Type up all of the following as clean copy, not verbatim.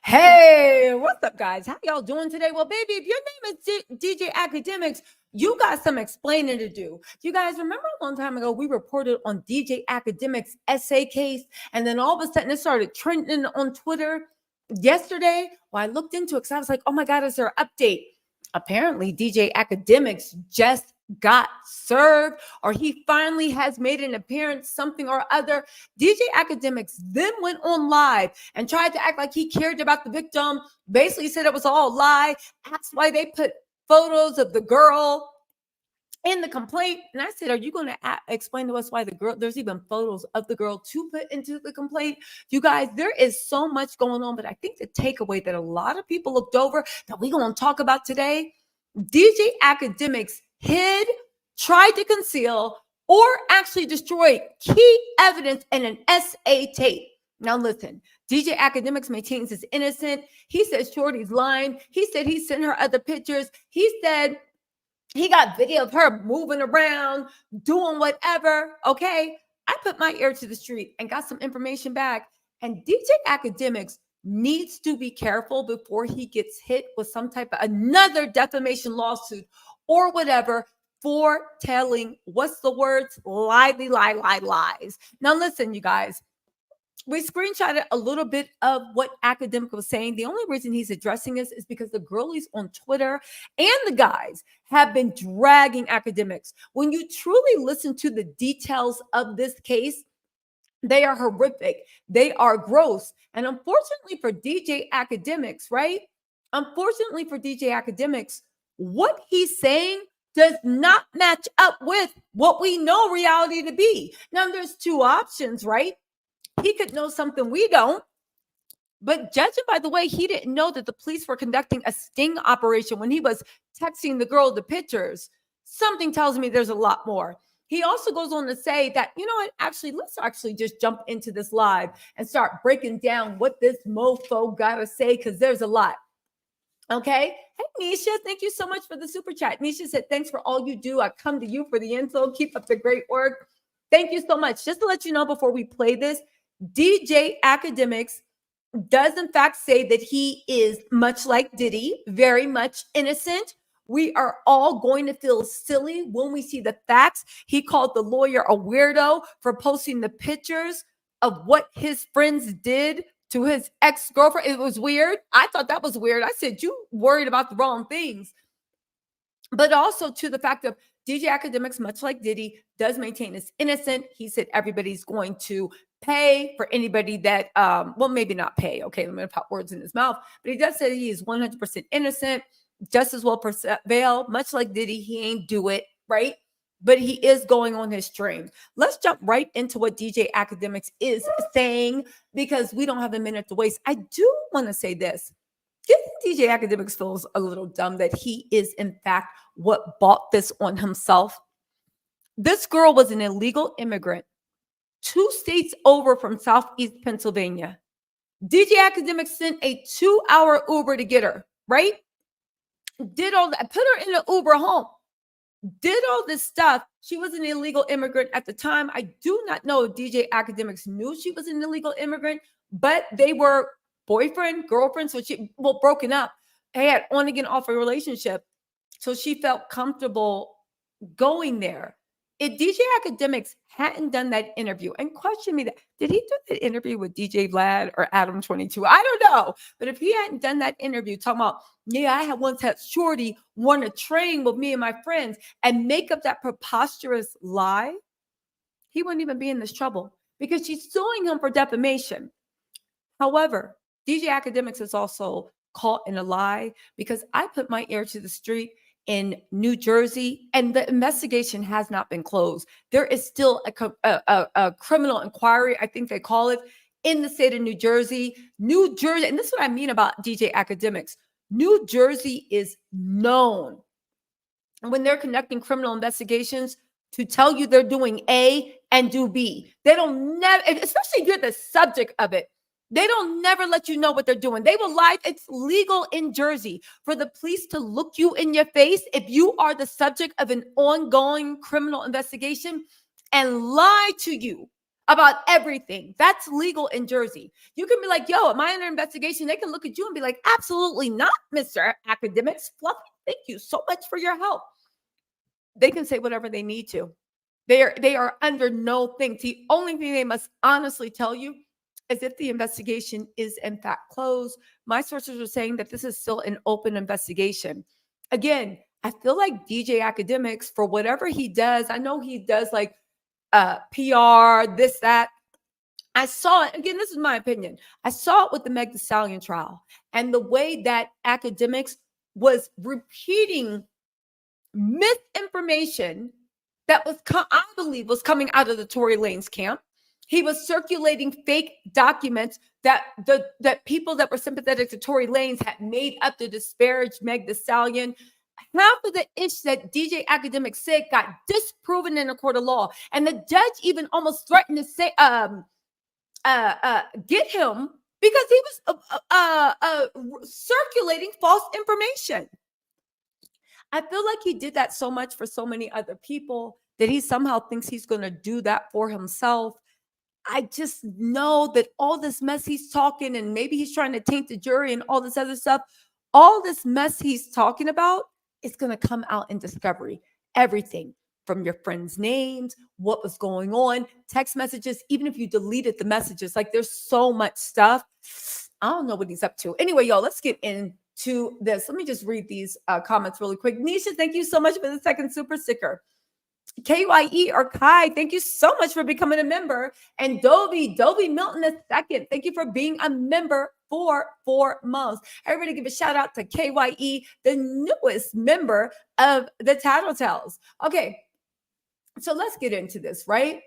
Hey, what's up, guys? How y'all doing today? Well, baby, if your name is DJ Academics, you got some explaining to do. You guys remember a long time ago we reported on DJ Academics' essay case, and then all of a sudden it started trending on Twitter yesterday? Well, I looked into it because I was like, oh my God, is there an update? Apparently, DJ Academics just got served, or he finally has made an appearance, something or other. DJ Academics then went on live and tried to act like he cared about the victim, basically said it was all a lie, asked why they put photos of the girl in the complaint. And I said, are you going to explain to us why there's even photos of the girl to put into the complaint? You guys, there is so much going on, but I think the takeaway that a lot of people looked over that we're going to talk about today, DJ Academics hid, tried to conceal, or actually destroyed key evidence in an SA tape. Now listen, DJ Academics maintains his innocent. He says Shorty's lying. He said he sent her other pictures. He said he got video of her moving around, doing whatever. Okay. I put my ear to the street and got some information back. And DJ Academics needs to be careful before he gets hit with some type of another defamation lawsuit or whatever for telling, what's the words? Lies. Now listen, you guys. We screenshotted a little bit of what Academic was saying. The only reason he's addressing this is because the girlies on Twitter and the guys have been dragging Academics. When you truly listen to the details of this case, they are horrific. They are gross. And unfortunately for DJ Academics, right? Unfortunately for DJ Academics, what he's saying does not match up with what we know reality to be. Now, there's two options, right? He could know something we don't. But judging by the way, he didn't know that the police were conducting a sting operation when he was texting the girl the pictures. Something tells me there's a lot more. He also goes on to say that, you know what, let's just jump into this live and start breaking down what this mofo got to say, because there's a lot. Okay. Hey, Nisha, thank you so much for the super chat. Nisha said, thanks for all you do. I come to you for the info. Keep up the great work. Thank you so much. Just to let you know before we play this, DJ Academics does in fact say that he is much like Diddy, very much innocent. We are all going to feel silly when we see the facts. He called the lawyer a weirdo for posting the pictures of what his friends did to his ex-girlfriend. It was weird. I thought that was weird. I said, you worried about the wrong things. But also to the fact of DJ Academics, much like Diddy, does maintain his innocent. He said everybody's going to pay for anybody that, well, maybe not pay. Okay, let me put words in his mouth. But he does say he is 100% innocent, just as well bail. Much like Diddy, he ain't do it, right? But he is going on his stream. Let's jump right into what DJ Academics is saying, because we don't have a minute to waste. I do want to say this. DJ Academics feels a little dumb that he is, in fact, what bought this on himself. This girl was an illegal immigrant 2 states over from Southeast Pennsylvania. DJ Academics sent a 2-hour Uber to get her, right? Did all that, put her in an Uber home, did all this stuff. She was an illegal immigrant at the time. I do not know if DJ Academics knew she was an illegal immigrant, but they were boyfriend, girlfriend, so broken up. They had on again off a relationship. So she felt comfortable going there. If DJ Academics hadn't done that interview, and question me that, did he do that interview with DJ Vlad or Adam 22? I don't know. But if he hadn't done that interview talking about, yeah, I had once had Shorty want to train with me and my friends and make up that preposterous lie, he wouldn't even be in this trouble, because she's suing him for defamation. However, DJ Academics is also caught in a lie, because I put my ear to the street in New Jersey, and the investigation has not been closed. There is still a criminal inquiry, I think they call it, in the state of New Jersey. New Jersey, and this is what I mean about DJ Academics. New Jersey is known when they're conducting criminal investigations to tell you they're doing A and do B. They don't never, especially if you're the subject of it, they don't never let you know what they're doing. They will lie. It's legal in Jersey for the police to look you in your face if you are the subject of an ongoing criminal investigation and lie to you about everything. That's legal in Jersey. You can be like, yo, am I under investigation? They can look at you and be like, absolutely not, Mr. Academics. Fluffy, thank you so much for your help. They can say whatever they need to. They are under no thing. The only thing they must honestly tell you is if the investigation is in fact closed. My sources are saying that this is still an open investigation. Again, I feel like DJ Academics, for whatever he does, I know he does like PR, this, that. I saw it, again, this is my opinion. I saw it with the Meg Thee Stallion trial and the way that Academics was repeating misinformation that was, I believe, was coming out of the Tory Lanez camp. He was circulating fake documents that that people that were sympathetic to Tory Lanez had made up to disparage Meg Thee Stallion. Half of the ish that DJ Academics said got disproven in a court of law, and the judge even almost threatened to say, get him because he was circulating false information. I feel like he did that so much for so many other people that he somehow thinks he's going to do that for himself. I just know that all this mess he's talking, and maybe he's trying to taint the jury and all this other stuff, all this mess he's talking about is going to come out in discovery. Everything from your friends' names, what was going on, text messages, even if you deleted the messages, like there's so much stuff. I don't know what he's up to. Anyway, y'all, let's get into this. Let me just read these comments really quick. Nisha, thank you so much for the second super sticker. KYE or Kai, thank you so much for becoming a member. And Dovey Milton a second. Thank you for being a member for 4 months. Everybody give a shout out to KYE, the newest member of the Tattletales. Okay, so let's get into this, right?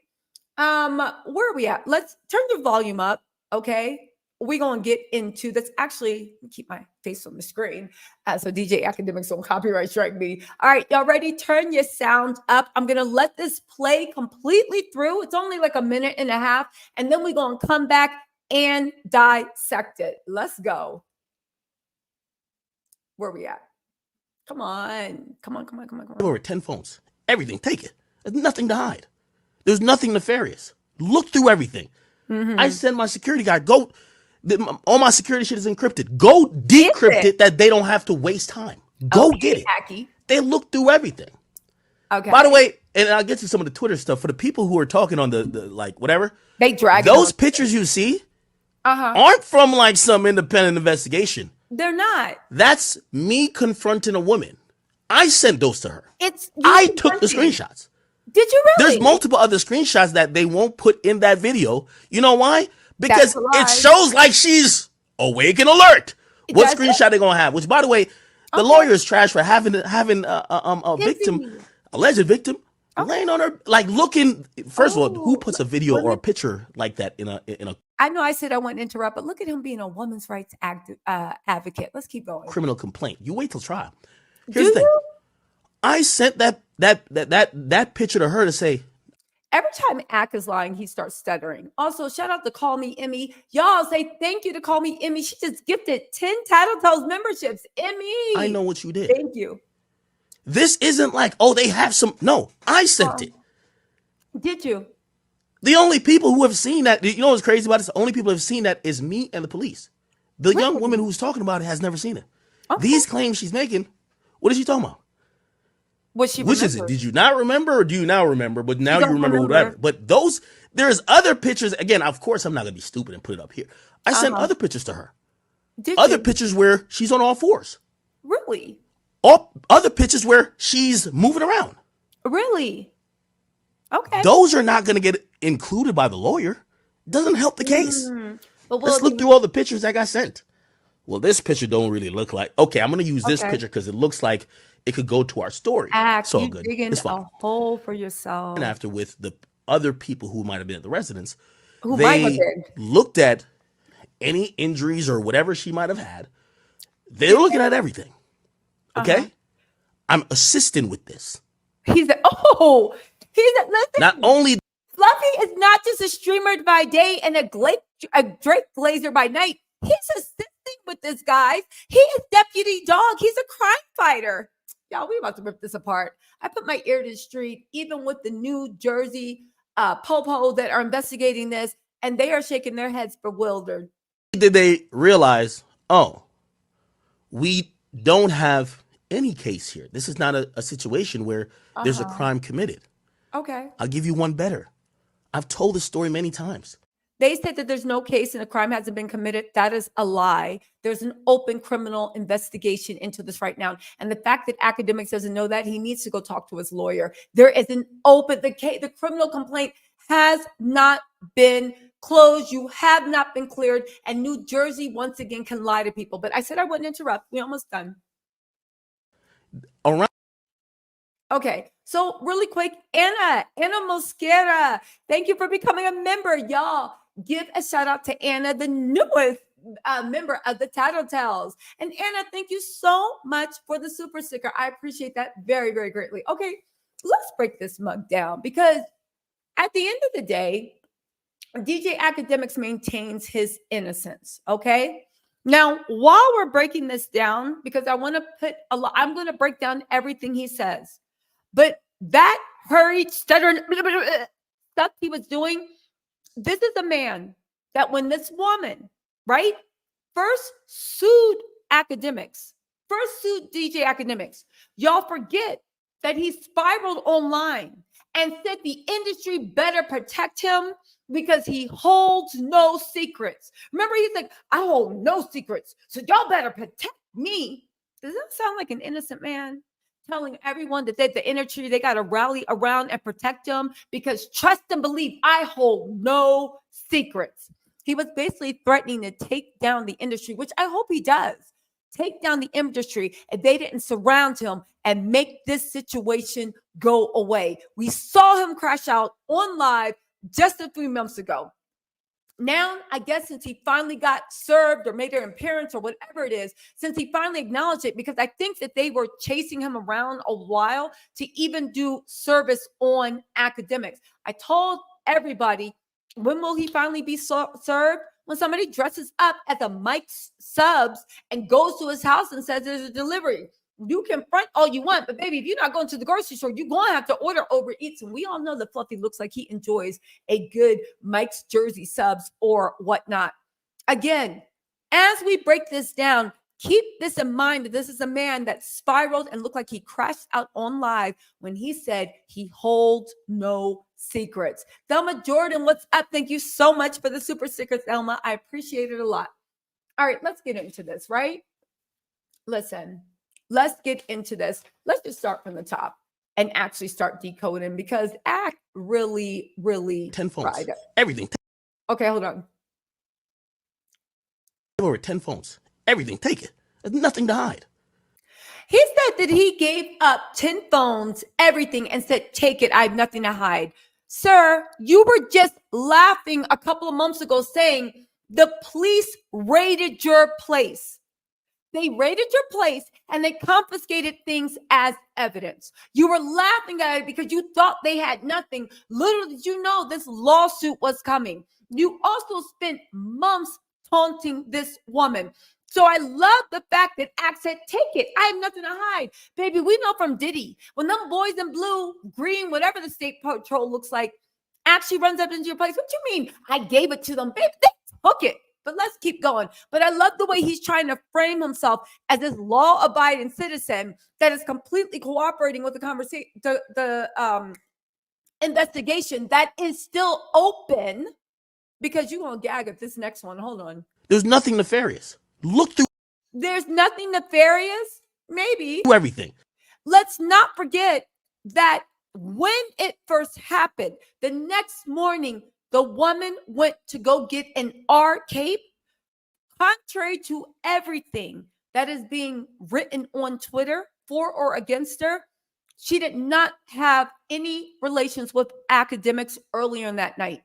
Where are we at? Let's turn your volume up, okay? We're going to get into this. Actually, keep my face on the screen so DJ Academics don't copyright strike me. All right, y'all ready? Turn your sound up. I'm going to let this play completely through. It's only like a minute and a half, and then we're going to come back and dissect it. Let's go. Where are we at? Come on. Over 10 phones. Everything. Take it. There's nothing to hide. There's nothing nefarious. Look through everything. Mm-hmm. I send my security guy, go. All my security shit is encrypted. Go decrypt it that they don't have to waste time. Go get it. Hacky. They look through everything. Okay. By the way, and I'll get to some of the Twitter stuff. For the people who are talking on the like whatever, they drag those pictures you see aren't from like some independent investigation. They're not. That's me confronting a woman. I sent those to her. I took the screenshots. Did you really? There's multiple other screenshots that they won't put in that video. You know why? Because it shows like she's awake and alert. What screenshot they gonna have? Which, by the way, the lawyer is trash for having a victim, alleged victim, laying on her, like looking. First of all, who puts a video or a picture like that in a? I know I said I wouldn't interrupt, but look at him being a women's rights advocate. Let's keep going. Criminal complaint. You wait till trial. Here's the thing. I sent that picture to her to say. Every time Ack is lying, he starts stuttering. Also, shout out to Call Me Emmy. Y'all say thank you to Call Me Emmy. She just gifted 10 Tattletales memberships. Emmy. I know what you did. Thank you. This isn't like, oh, they have some. No, I sent it. Did you? The only people who have seen that, you know what's crazy about this? The only people who have seen that is me and the police. The young woman who's talking about it has never seen it. Okay. These claims she's making, what is she talking about? Which is it? Did you not remember or do you now remember? But now you remember whatever. But there's other pictures. Again, of course, I'm not going to be stupid and put it up here. I sent other pictures to her. Other pictures where she's on all fours. Really? Other pictures where she's moving around. Really? Okay. Those are not going to get included by the lawyer. Doesn't help the case. Let's look through all the pictures that got sent. Well, this picture don't really look like. Okay, I'm going to use this picture because it looks like it could go to our story. So good. Digging a hole for yourself. And after with the other people who might have been at the residence, they looked at any injuries or whatever she might have had. They're looking at everything. Okay? I'm assisting with this. Listen. Not only Fluffy is not just a streamer by day and a Drake Glazer by night. He's assisting with this, guys. He is deputy dog. He's a crime fighter. Y'all, we about to rip this apart. I put my ear to the street, even with the New Jersey Popo that are investigating this, and they are shaking their heads bewildered. Did they realize, oh, we don't have any case here. This is not a situation where there's a crime committed. Okay. I'll give you one better. I've told this story many times. They said that there's no case and a crime hasn't been committed. That is a lie. There's an open criminal investigation into this right now. And the fact that Akademiks doesn't know that, he needs to go talk to his lawyer. There is an open, the criminal complaint has not been closed. You have not been cleared. And New Jersey, once again, can lie to people. But I said I wouldn't interrupt. We're almost done. Around. Okay, so really quick, Anna Mosquera, thank you for becoming a member. Y'all, give a shout out to Anna, the newest member of the Tattletales. And Anna, thank you so much for the super sticker. I appreciate that very, very greatly. Okay, let's break this mug down, because at the end of the day, DJ Akademiks maintains his innocence. Okay. Now, while we're breaking this down, because I want to put I'm going to break down everything he says. But that hurried, stuttering stuff he was doing, this is a man that when this woman, right, first sued Akademiks, first sued DJ Akademiks, y'all forget that he spiraled online and said the industry better protect him because he holds no secrets. Remember, he's like, I hold no secrets, so y'all better protect me. Does that sound like an innocent man telling everyone that the industry, they got to rally around and protect them because trust and believe, I hold no secrets. He was basically threatening to take down the industry, which I hope he does. Take down the industry if they didn't surround him and make this situation go away. We saw him crash out on live just a few months ago. Now, I guess since he finally got served or made an appearance or whatever it is, since he finally acknowledged it, because I think that they were chasing him around a while to even do service on Akademiks. I told everybody, when will he finally be served? When somebody dresses up as a Mike Subs and goes to his house and says there's a delivery. You can front all you want, but baby, if you're not going to the grocery store, you're going to have to order Uber Eats. And we all know that Fluffy looks like he enjoys a good Mike's Jersey Subs or whatnot. Again, as we break this down, keep this in mind that this is a man that spiraled and looked like he crashed out on live when he said he holds no secrets. Thelma Jordan, what's up? Thank you so much for the super sticker, Thelma. I appreciate it a lot. All right, let's get into this, right? Listen. Let's get into this. Let's just start from the top and actually start decoding, because Act really 10 phones. Everything. Okay, hold on. Over 10 phones. Everything. Take it. There's nothing to hide. He said that he gave up 10 phones, everything, and said, take it. I have nothing to hide. Sir, you were just laughing a couple of months ago saying the police raided your place. They raided your place and they confiscated things as evidence. You were laughing at it because you thought they had nothing. Little did you know this lawsuit was coming. You also spent months taunting this woman. So I love the fact that Axe said, take it. I have nothing to hide. Baby, we know from Diddy, when them boys in blue, green, whatever the state patrol looks like, actually runs up into your place. What you mean? I gave it to them. Baby, they took it. But let's keep going. But I love the way he's trying to frame himself as this law-abiding citizen that is completely cooperating with the conversation, the investigation that is still open, because you're going to gag at this next one. Hold on. There's nothing nefarious. Look through. There's nothing nefarious? Maybe. Everything. Let's not forget that when it first happened, the next morning, the woman went to go get an R cape. Contrary to everything that is being written on Twitter for or against her, she did not have any relations with Akademiks earlier in that night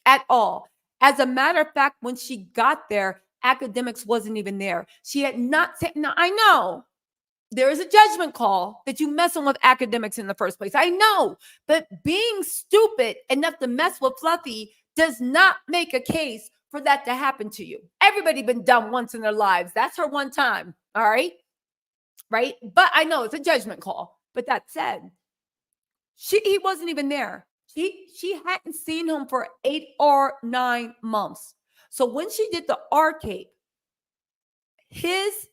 at all. As a matter of fact, when she got there, Akademiks wasn't even there. She had not said, now I know there is a judgment call that you messing with Akademiks in the first place. I know, but being stupid enough to mess with Fluffy does not make a case for that to happen to you. Everybody been dumb once in their lives. That's her one time. All right. Right. But I know it's a judgment call. But that said, he wasn't even there. She hadn't seen him for 8 or 9 months. So when she did the arcade, his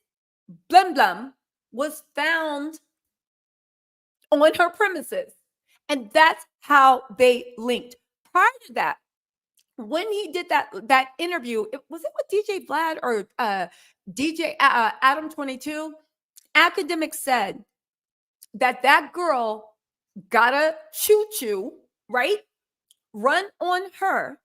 blem blem was found on her premises. And that's how they linked. Prior to that, when he did that interview, was it with DJ Vlad or DJ Adam 22? Academics said that girl got a choo-choo, right? Run on her.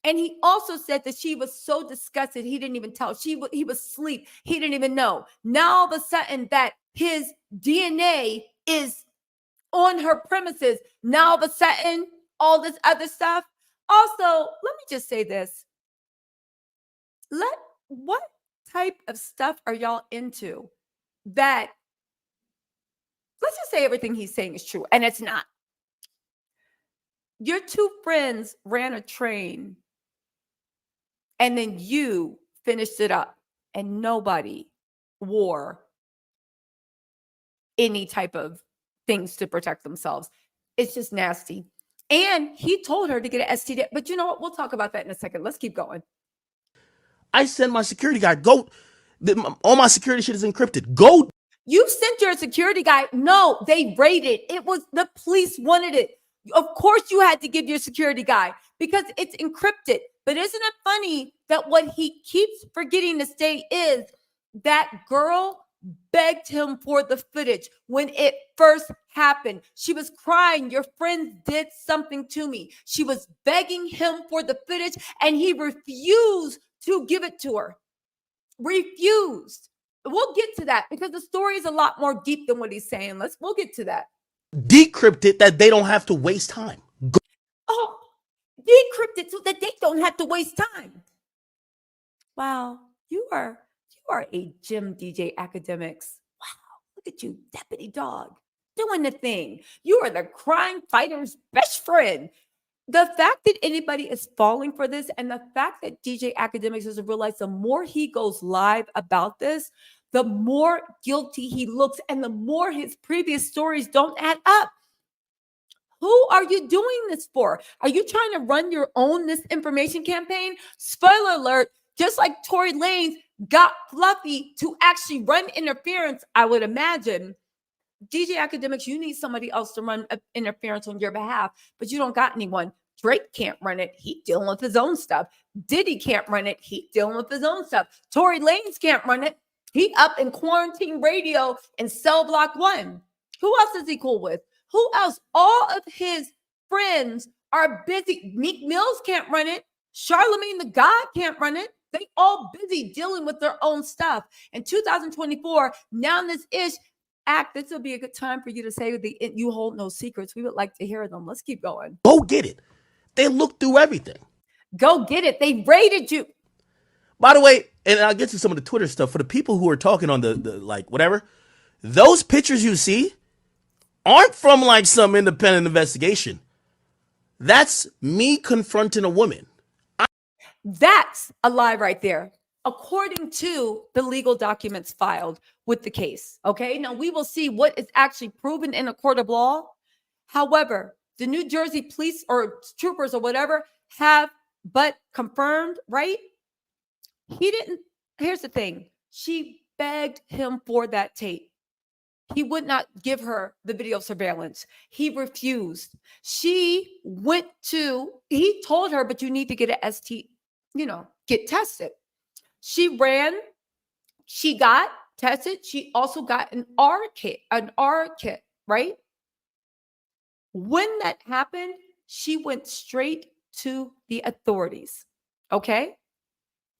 And he also said that she was so disgusted, he didn't even tell. He was asleep. He didn't even know. Now all of a sudden that his DNA is on her premises. Now all of a sudden, all this other stuff. Also, let me just say this. What type of stuff are y'all into that, let's just say everything he's saying is true, and it's not. Your two friends ran a train, and then you finished it up, and nobody wore any type of things to protect themselves. It's just nasty. And he told her to get an STD. But you know what? We'll talk about that in a second. Let's keep going. I send my security guy, go. All my security shit is encrypted. Go. You sent your security guy. No, they raided. It was the police wanted it. Of course, you had to give your security guy because it's encrypted. But isn't it funny that what he keeps forgetting to say is that girl begged him for the footage when it first happened. She was crying. Your friends did something to me. She was begging him for the footage, and he refused to give it to her. Refused. We'll get to that because the story is a lot more deep than what he's saying. We'll get to that. Decrypt it that they don't have to waste time. Go. Oh, decrypt it so that they don't have to waste time. Wow, you are a gym DJ Academics. Wow, look at you, deputy dog, doing the thing. You are the crime fighter's best friend. The fact that anybody is falling for this and the fact that DJ Academics doesn't realize the more he goes live about this, the more guilty he looks and the more his previous stories don't add up. Who are you doing this for? Are you trying to run your own misinformation campaign? Spoiler alert, just like Tory Lanez got Fluffy to actually run interference, I would imagine. DJ Academics, you need somebody else to run interference on your behalf, but you don't got anyone. Drake can't run it. He's dealing with his own stuff. Diddy can't run it. He's dealing with his own stuff. Tory Lanez can't run it. He up in quarantine radio in Cell Block 1. Who else is he cool with? Who else? All of his friends are busy. Meek Mills can't run it. Charlemagne the God can't run it. They all busy dealing with their own stuff. In 2024, now this ish, Act, this will be a good time for you to say you hold no secrets. We would like to hear them. Let's keep going. Go get it. They looked through everything. Go get it. They raided you. By the way, and I'll get to some of the Twitter stuff, for the people who are talking on the like whatever, those pictures you see aren't from like some independent investigation. That's me confronting a woman. That's a lie right there, according to the legal documents filed with the case. Okay, now we will see what is actually proven in a court of law. However, the New Jersey police or troopers or whatever have but confirmed, right? He didn't. Here's the thing. She begged him for that tape. He would not give her the video surveillance. He refused. He told her, but you need to get an ST, get tested. She ran, she got tested. She also got an R kit, right? When that happened, she went straight to the authorities. Okay?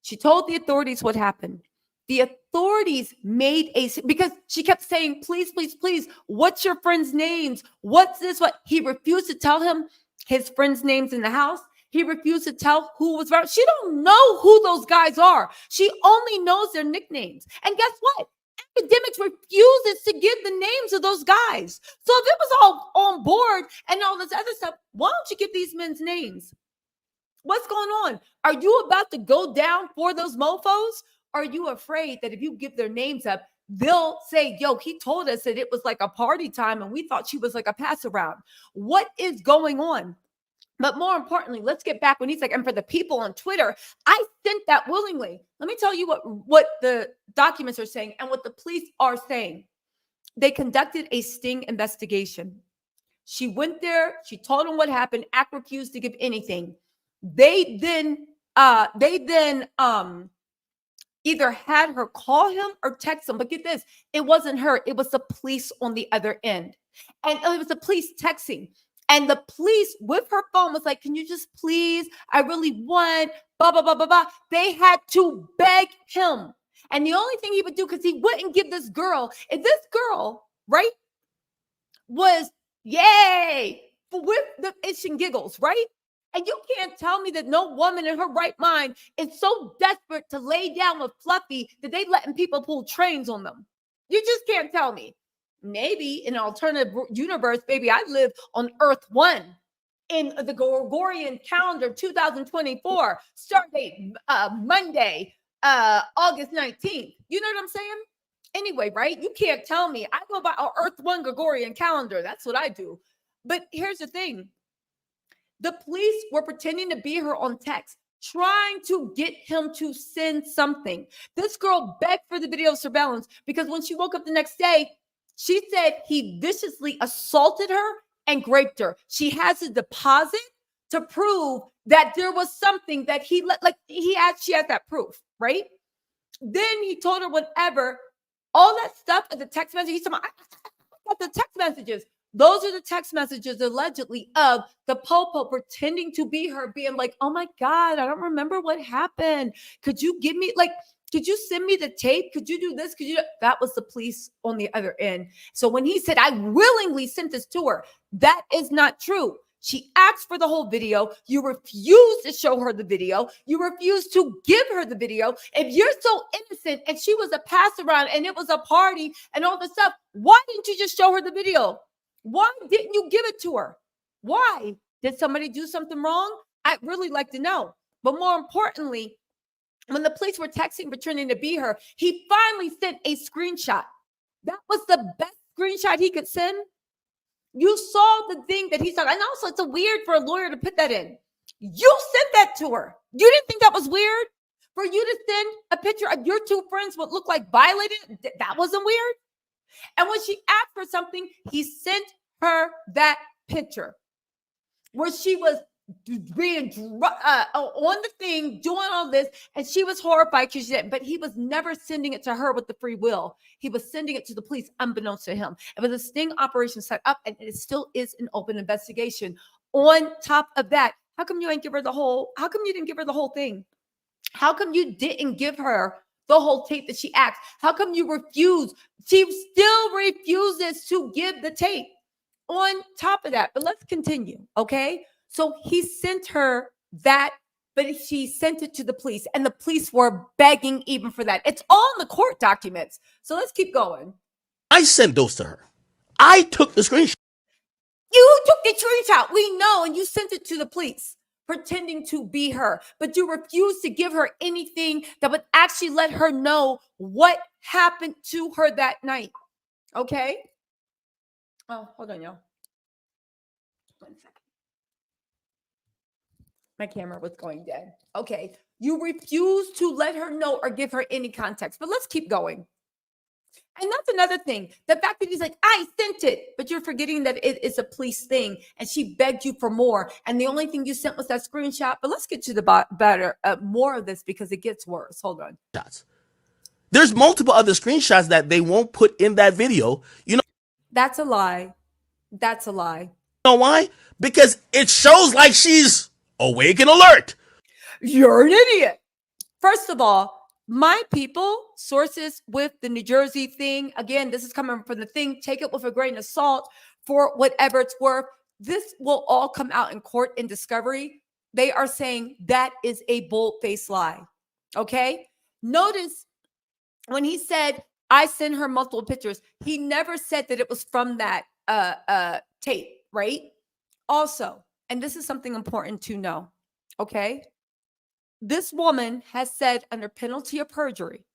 She told the authorities what happened. The authorities because she kept saying, please, please, please, what's your friends' names? What's this? What? He refused to tell him his friends' names in the house. He refused to tell who was around. She don't know who those guys are. She only knows their nicknames. And guess what? Academics refuses to give the names of those guys. So if it was all on board and all this other stuff, why don't you give these men's names? What's going on? Are you about to go down for those mofos? Are you afraid that if you give their names up, they'll say, yo, he told us that it was like a party time and we thought she was like a pass around. What is going on? But more importantly, let's get back when he's like, and for the people on Twitter, I sent that willingly. Let me tell you what the documents are saying and what the police are saying. They conducted a sting investigation. She went there. She told him what happened. Act refused to give anything. They then either had her call him or text him. But get this, it wasn't her. It was the police on the other end. And it was the police texting. And the police with her phone was like, can you just please, I really want, blah, blah, blah, blah, blah. They had to beg him. And the only thing he would do, because he wouldn't give this girl, if this girl, right, was yay, with the itch and giggles, right? And you can't tell me that no woman in her right mind is so desperate to lay down with Fluffy that they letting people pull trains on them. You just can't tell me. Maybe in an alternative universe, baby, I live on Earth 1 in the Gregorian calendar 2024, start date Monday, August 19th. You know what I'm saying? Anyway, right? You can't tell me. I go by our Earth 1 Gregorian calendar. That's what I do. But here's the thing. The police were pretending to be her on text, trying to get him to send something. This girl begged for the video surveillance because when she woke up the next day, she said he viciously assaulted her and raped her. She has a deposit to prove that there was something that he let, like she had that proof, right? Then he told her whatever, all that stuff at the text message. He said, I got the text messages. Those are the text messages allegedly of the popo pretending to be her, being like, oh my God, I don't remember what happened. Could you give me, like, could you send me the tape? Could you do this? Could you? That was the police on the other end. So when he said, I willingly sent this to her, that is not true. She asked for the whole video. You refused to show her the video. You refused to give her the video. If you're so innocent and she was a pass around and it was a party and all this stuff, why didn't you just show her the video? Why didn't you give it to her? Why? Did somebody do something wrong? I'd really like to know. But more importantly, when the police were texting pretending to be her, he finally sent a screenshot. That was the best screenshot he could send. You saw the thing that he saw. And also, it's weird for a lawyer to put that in. You sent that to her. You didn't think that was weird? For you to send a picture of your two friends what looked like violated? That wasn't weird? And when she asked for something, he sent her that picture where she was being on the thing, doing all this, and she was horrified because she didn't. But he was never sending it to her with the free will. He was sending it to the police, unbeknownst to him. It was a sting operation set up, and it still is an open investigation. On top of that, how come you ain't give her the whole? How come you didn't give her the whole thing? How come you didn't give her the whole tape that she asked? How come you refuse? She still refuses to give the tape. On top of that, but let's continue, okay? So he sent her that, but she sent it to the police, and the police were begging even for that. It's all in the court documents. So let's keep going. I sent those to her. I took the screenshot. You took the screenshot. We know, and you sent it to the police, pretending to be her, but you refused to give her anything that would actually let her know what happened to her that night. Okay? Oh, hold on, y'all. 1 second. My camera was going dead. Okay. You refuse to let her know or give her any context, but let's keep going. And that's another thing. The fact that he's like, I sent it, but you're forgetting that it is a police thing and she begged you for more. And the only thing you sent was that screenshot. But let's get to the better, more of this because it gets worse. Hold on. There's multiple other screenshots that they won't put in that video. You know, that's a lie. That's a lie. You know why? Because it shows like she's awake and alert. You're an idiot. First of all, my people, sources with the New Jersey thing, again, this is coming from the thing, take it with a grain of salt for whatever it's worth. This will all come out in court in discovery. They are saying that is a bold-faced lie. Okay? Notice when he said, I sent her multiple pictures, he never said that it was from that tape, right? Also, and this is something important to know, okay? This woman has said under penalty of perjury,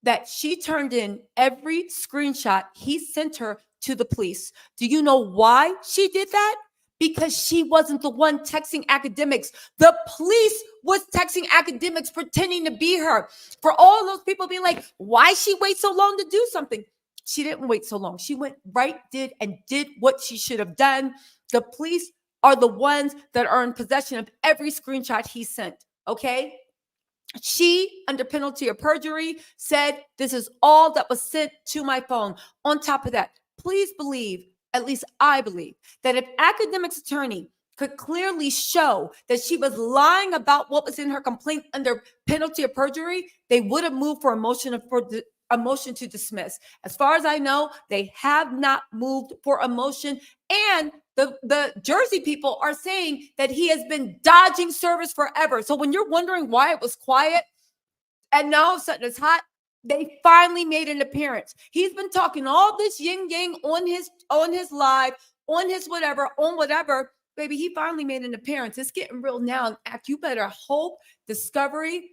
that she turned in every screenshot he sent her to the police. Do you know why she did that? Because she wasn't the one texting Academics. The police was texting Academics pretending to be her. For all those people being like, why she wait so long to do something? She didn't wait so long. She went right, did what she should have done. The police are the ones that are in possession of every screenshot he sent. Okay? She, under penalty of perjury, said, this is all that was sent to my phone. On top of that, please believe, at least I believe, that if Academics attorney could clearly show that she was lying about what was in her complaint under penalty of perjury, they would have moved for a motion to dismiss. As far as I know, they have not moved for a motion. And the Jersey people are saying that he has been dodging service forever. So when you're wondering why it was quiet and now all of a sudden it's hot, they finally made an appearance. He's been talking all this yin yang on his live, on his whatever, on whatever. Baby, he finally made an appearance. It's getting real now. Act, you better hope Discovery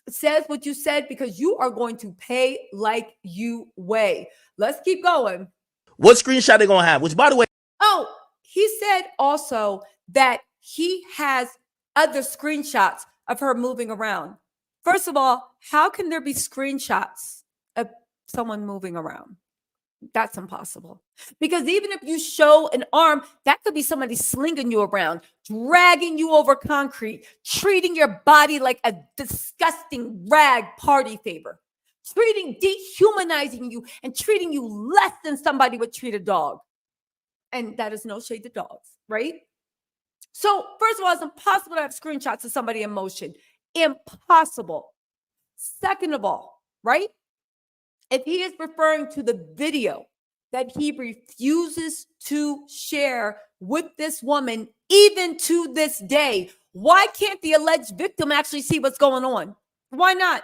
says what you said, because you are going to pay like you weigh. Let's keep going. What screenshot they gonna have? Which, by the way, oh, he said also that he has other screenshots of her moving around. First of all, how can there be screenshots of someone moving around? That's impossible. Because even if you show an arm, that could be somebody slinging you around, dragging you over concrete, treating your body like a disgusting rag party favor, dehumanizing you and treating you less than somebody would treat a dog. And that is no shade to dogs, right? So first of all, it's impossible to have screenshots of somebody in motion. Impossible. Second of all, right? If he is referring to the video that he refuses to share with this woman, even to this day, why can't the alleged victim actually see what's going on? Why not?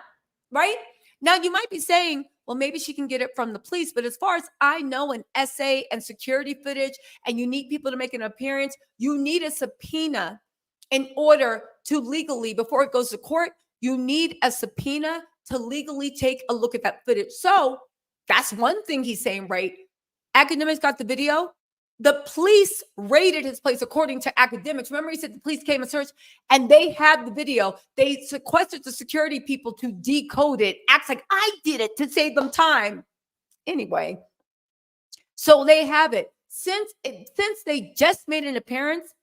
Right? Now, you might be saying, well, maybe she can get it from the police. But as far as I know, an essay and security footage, and you need people to make an appearance, you need a subpoena in order to legally, before it goes to court, you need a subpoena to legally take a look at that footage. So that's one thing he's saying, right? Academics got the video. The police raided his place according to Academics. Remember, he said the police came and searched, and they had the video. They sequestered the security people to decode it. Acts like I did it to save them time. Anyway, so they have it. Since they just made an appearance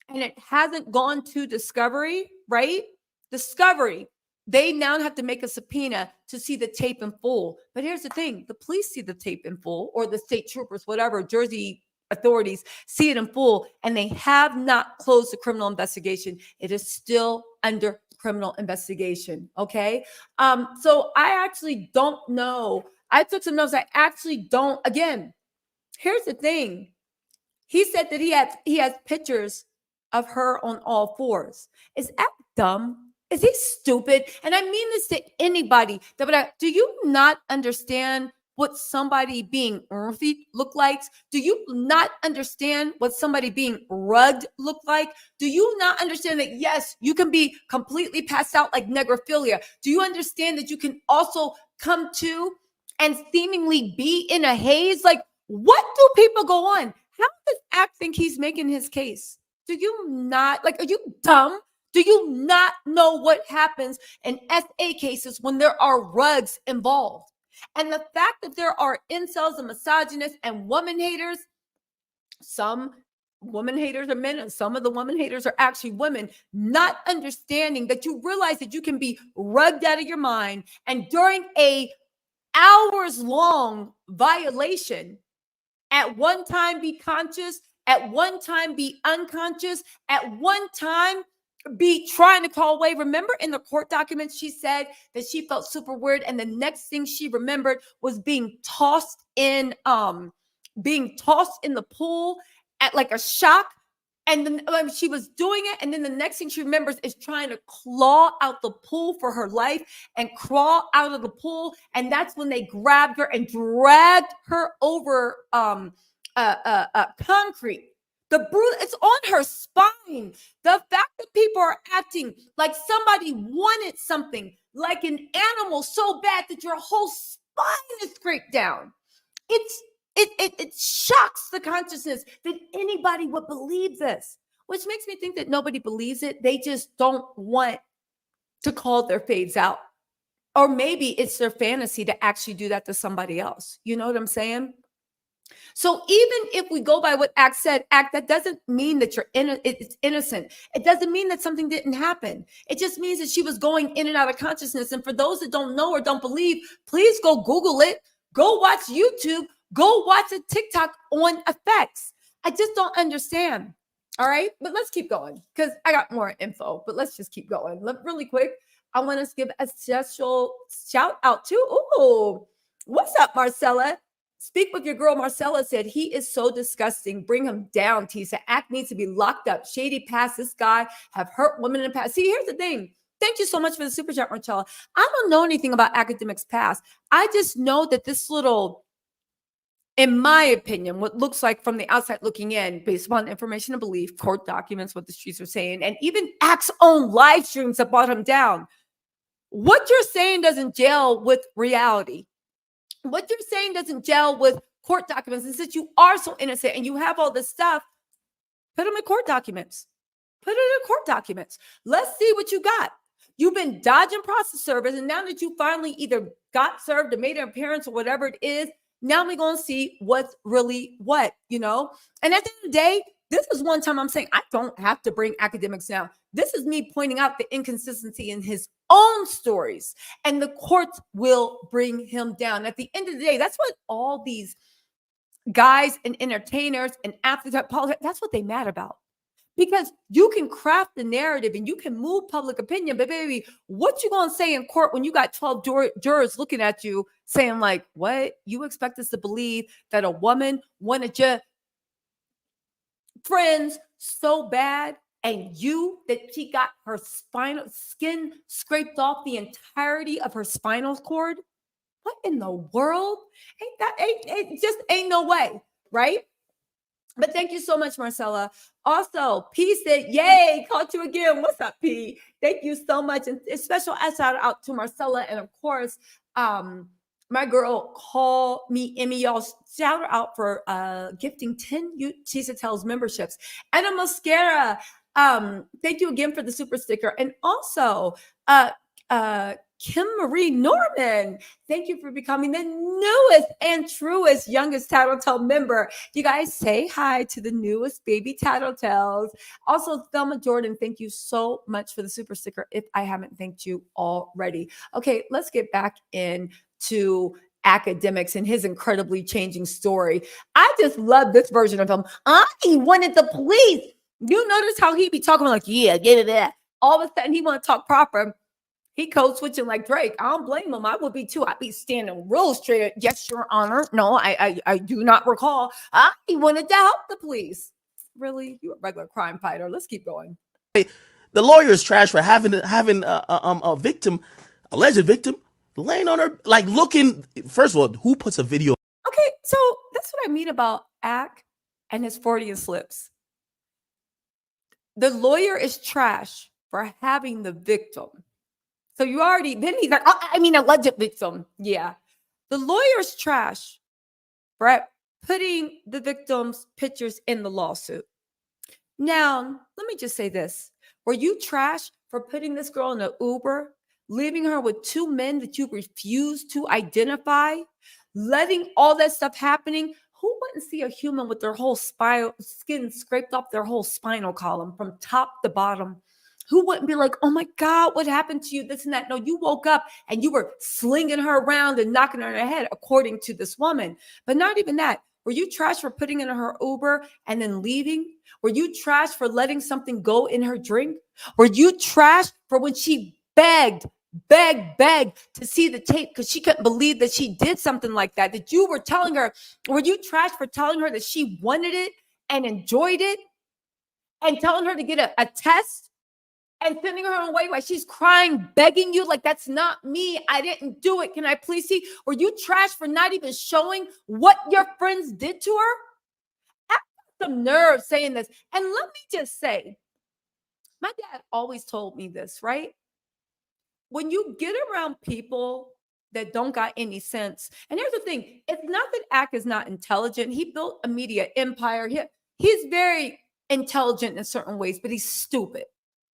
and it hasn't gone to Discovery, right? Discovery, they now have to make a subpoena to see the tape in full. But here's the thing. The police see the tape in full, or the state troopers, whatever, Jersey authorities see it in full, and they have not closed the criminal investigation. It is still under criminal investigation. Okay. So I actually don't know. I took some notes. I actually don't. Again, here's the thing. He said that he has pictures of her on all fours. Is that dumb? Is he stupid? And I mean this to anybody. Do you not understand what somebody being earthy look like? Do you not understand what somebody being rugged look like? Do you not understand that, yes, you can be completely passed out like negrophilia? Do you understand that you can also come to and seemingly be in a haze? Like, what do people go on? How does Act think he's making his case? Do you not, like, are you dumb? Do you not know what happens in SA cases when there are rugs involved? And the fact that there are incels and misogynists and woman haters, some woman haters are men and some of the woman haters are actually women, not understanding that you realize that you can be rugged out of your mind, and during a hours-long violation, at one time be conscious, at one time be unconscious, at one time be trying to call away. Remember in the court documents, she said that she felt super weird, and the next thing she remembered was being tossed in the pool at like a shock. And then she was doing it, and then the next thing she remembers is trying to claw out the pool for her life and crawl out of the pool. And that's when they grabbed her and dragged her over concrete. It's on her spine. The fact that people are acting like somebody wanted something, like an animal so bad that your whole spine is scraped down. It shocks the consciousness that anybody would believe this, which makes me think that nobody believes it. They just don't want to call their faves out. Or maybe it's their fantasy to actually do that to somebody else. You know what I'm saying? So even if we go by what Act said, that doesn't mean that it's innocent. It doesn't mean that something didn't happen. It just means that she was going in and out of consciousness. And for those that don't know or don't believe, please go Google it. Go watch YouTube. Go watch a TikTok on effects. I just don't understand. All right. But let's keep going because I got more info, but let's just keep going. Really quick. I want to give a special shout out to, what's up, Marcella? Speak with your girl. Marcella said, he is so disgusting. Bring him down, Tisa. Act needs to be locked up. Shady past. This guy have hurt women in the past. See, here's the thing. Thank you so much for the super chat, Marcella. I don't know anything about Akademics past. I just know that this little, in my opinion, what looks like from the outside looking in, based upon information and belief, court documents, what the streets are saying, and even Act's own live streams that brought him down. What you're saying doesn't gel with reality. What you're saying doesn't gel with court documents. And since you are so innocent and you have all this stuff, put them in court documents. Put it in court documents. Let's see what you got. You've been dodging process servers, and now that you finally either got served or made an appearance or whatever it is, now we're going to see what's really what, you know? And at the end of the day, this is one time I'm saying I don't have to bring Akademics down. This is me pointing out the inconsistency in his own stories, and the courts will bring him down. At the end of the day, that's what all these guys and entertainers and athletes, that's what they mad about. Because you can craft the narrative and you can move public opinion, but baby, what you gonna say in court when you got 12 jurors looking at you saying like, what? You expect us to believe that a woman wanted your friends so bad and that she got her spinal skin scraped off the entirety of her spinal cord? What in the world? It just ain't no way, right? But thank you so much, Marcella. Also, P said, yay, caught you again. What's up, P? Thank you so much. And a special shout out to Marcella. And of course, my girl, Call Me Emmy. Y'all shout her out for gifting 10 Tisa Tells memberships. And a mascara. Thank you again for the super sticker. And also, Kim Marie Norman, thank you for becoming the newest and truest youngest Tattletale member. You guys say hi to the newest baby Tattletales. Also, Thelma Jordan, thank you so much for the super sticker if I haven't thanked you already. Okay, let's get back into Akademics and his incredibly changing story. I just love this version of him. I wanted the police. You notice how he be talking like, yeah, get it there. All of a sudden, he want to talk proper. He code switching like Drake. I don't blame him. I would be too. I'd be standing real straight. Yes, Your Honor. No, I do not recall. I wanted to help the police. Really? You're a regular crime fighter. Let's keep going. The lawyer is trash for having a victim, alleged victim, laying on her, like looking. First of all, who puts a video? Okay, so that's what I mean about Ak and his Freudian slips. The lawyer is trash for having the victim. So then he's like, alleged victim. Yeah. The lawyer's trash for putting the victim's pictures in the lawsuit. Now, let me just say this. Were you trash for putting this girl in an Uber, leaving her with two men that you refused to identify, letting all that stuff happening? Who wouldn't see a human with their whole skin scraped off their whole spinal column from top to bottom? Who wouldn't be like, oh my God, what happened to you? This and that. No, you woke up and you were slinging her around and knocking her in the head, according to this woman. But not even that. Were you trash for putting in her Uber and then leaving? Were you trash for letting something go in her drink? Were you trash for when she begged to see the tape because she couldn't believe that she did something like that? That you were telling her, were you trash for telling her that she wanted it and enjoyed it and telling her to get a test? And sending her away while she's crying, begging you, like, that's not me. I didn't do it. Can I please see? Were you trash for not even showing what your friends did to her? some nerve saying this. And let me just say, my dad always told me this, right? When you get around people that don't got any sense, and here's the thing, it's not that Ack is not intelligent. He built a media empire. He's very intelligent in certain ways, but he's stupid.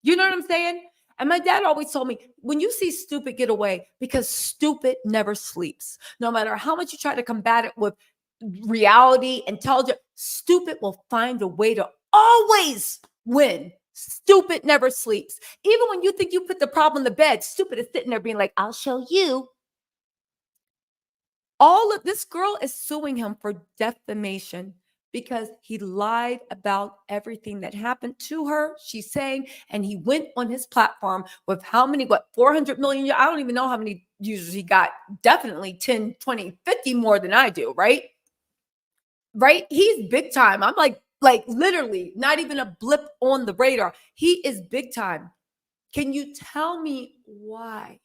You know what I'm saying? And my dad always told me, when you see stupid, get away, because stupid never sleeps. No matter how much you try to combat it with reality, intelligent, stupid will find a way to always win. Stupid never sleeps. Even when you think you put the problem in the bed, stupid is sitting there being like, I'll show you. All of this girl is suing him for defamation because he lied about everything that happened to her. She's saying, and he went on his platform with how many, 400 million? I don't even know how many users he got. Definitely 10, 20, 50 more than I do, right? Right? He's big time. I'm like literally not even a blip on the radar. He is big time. Can you tell me why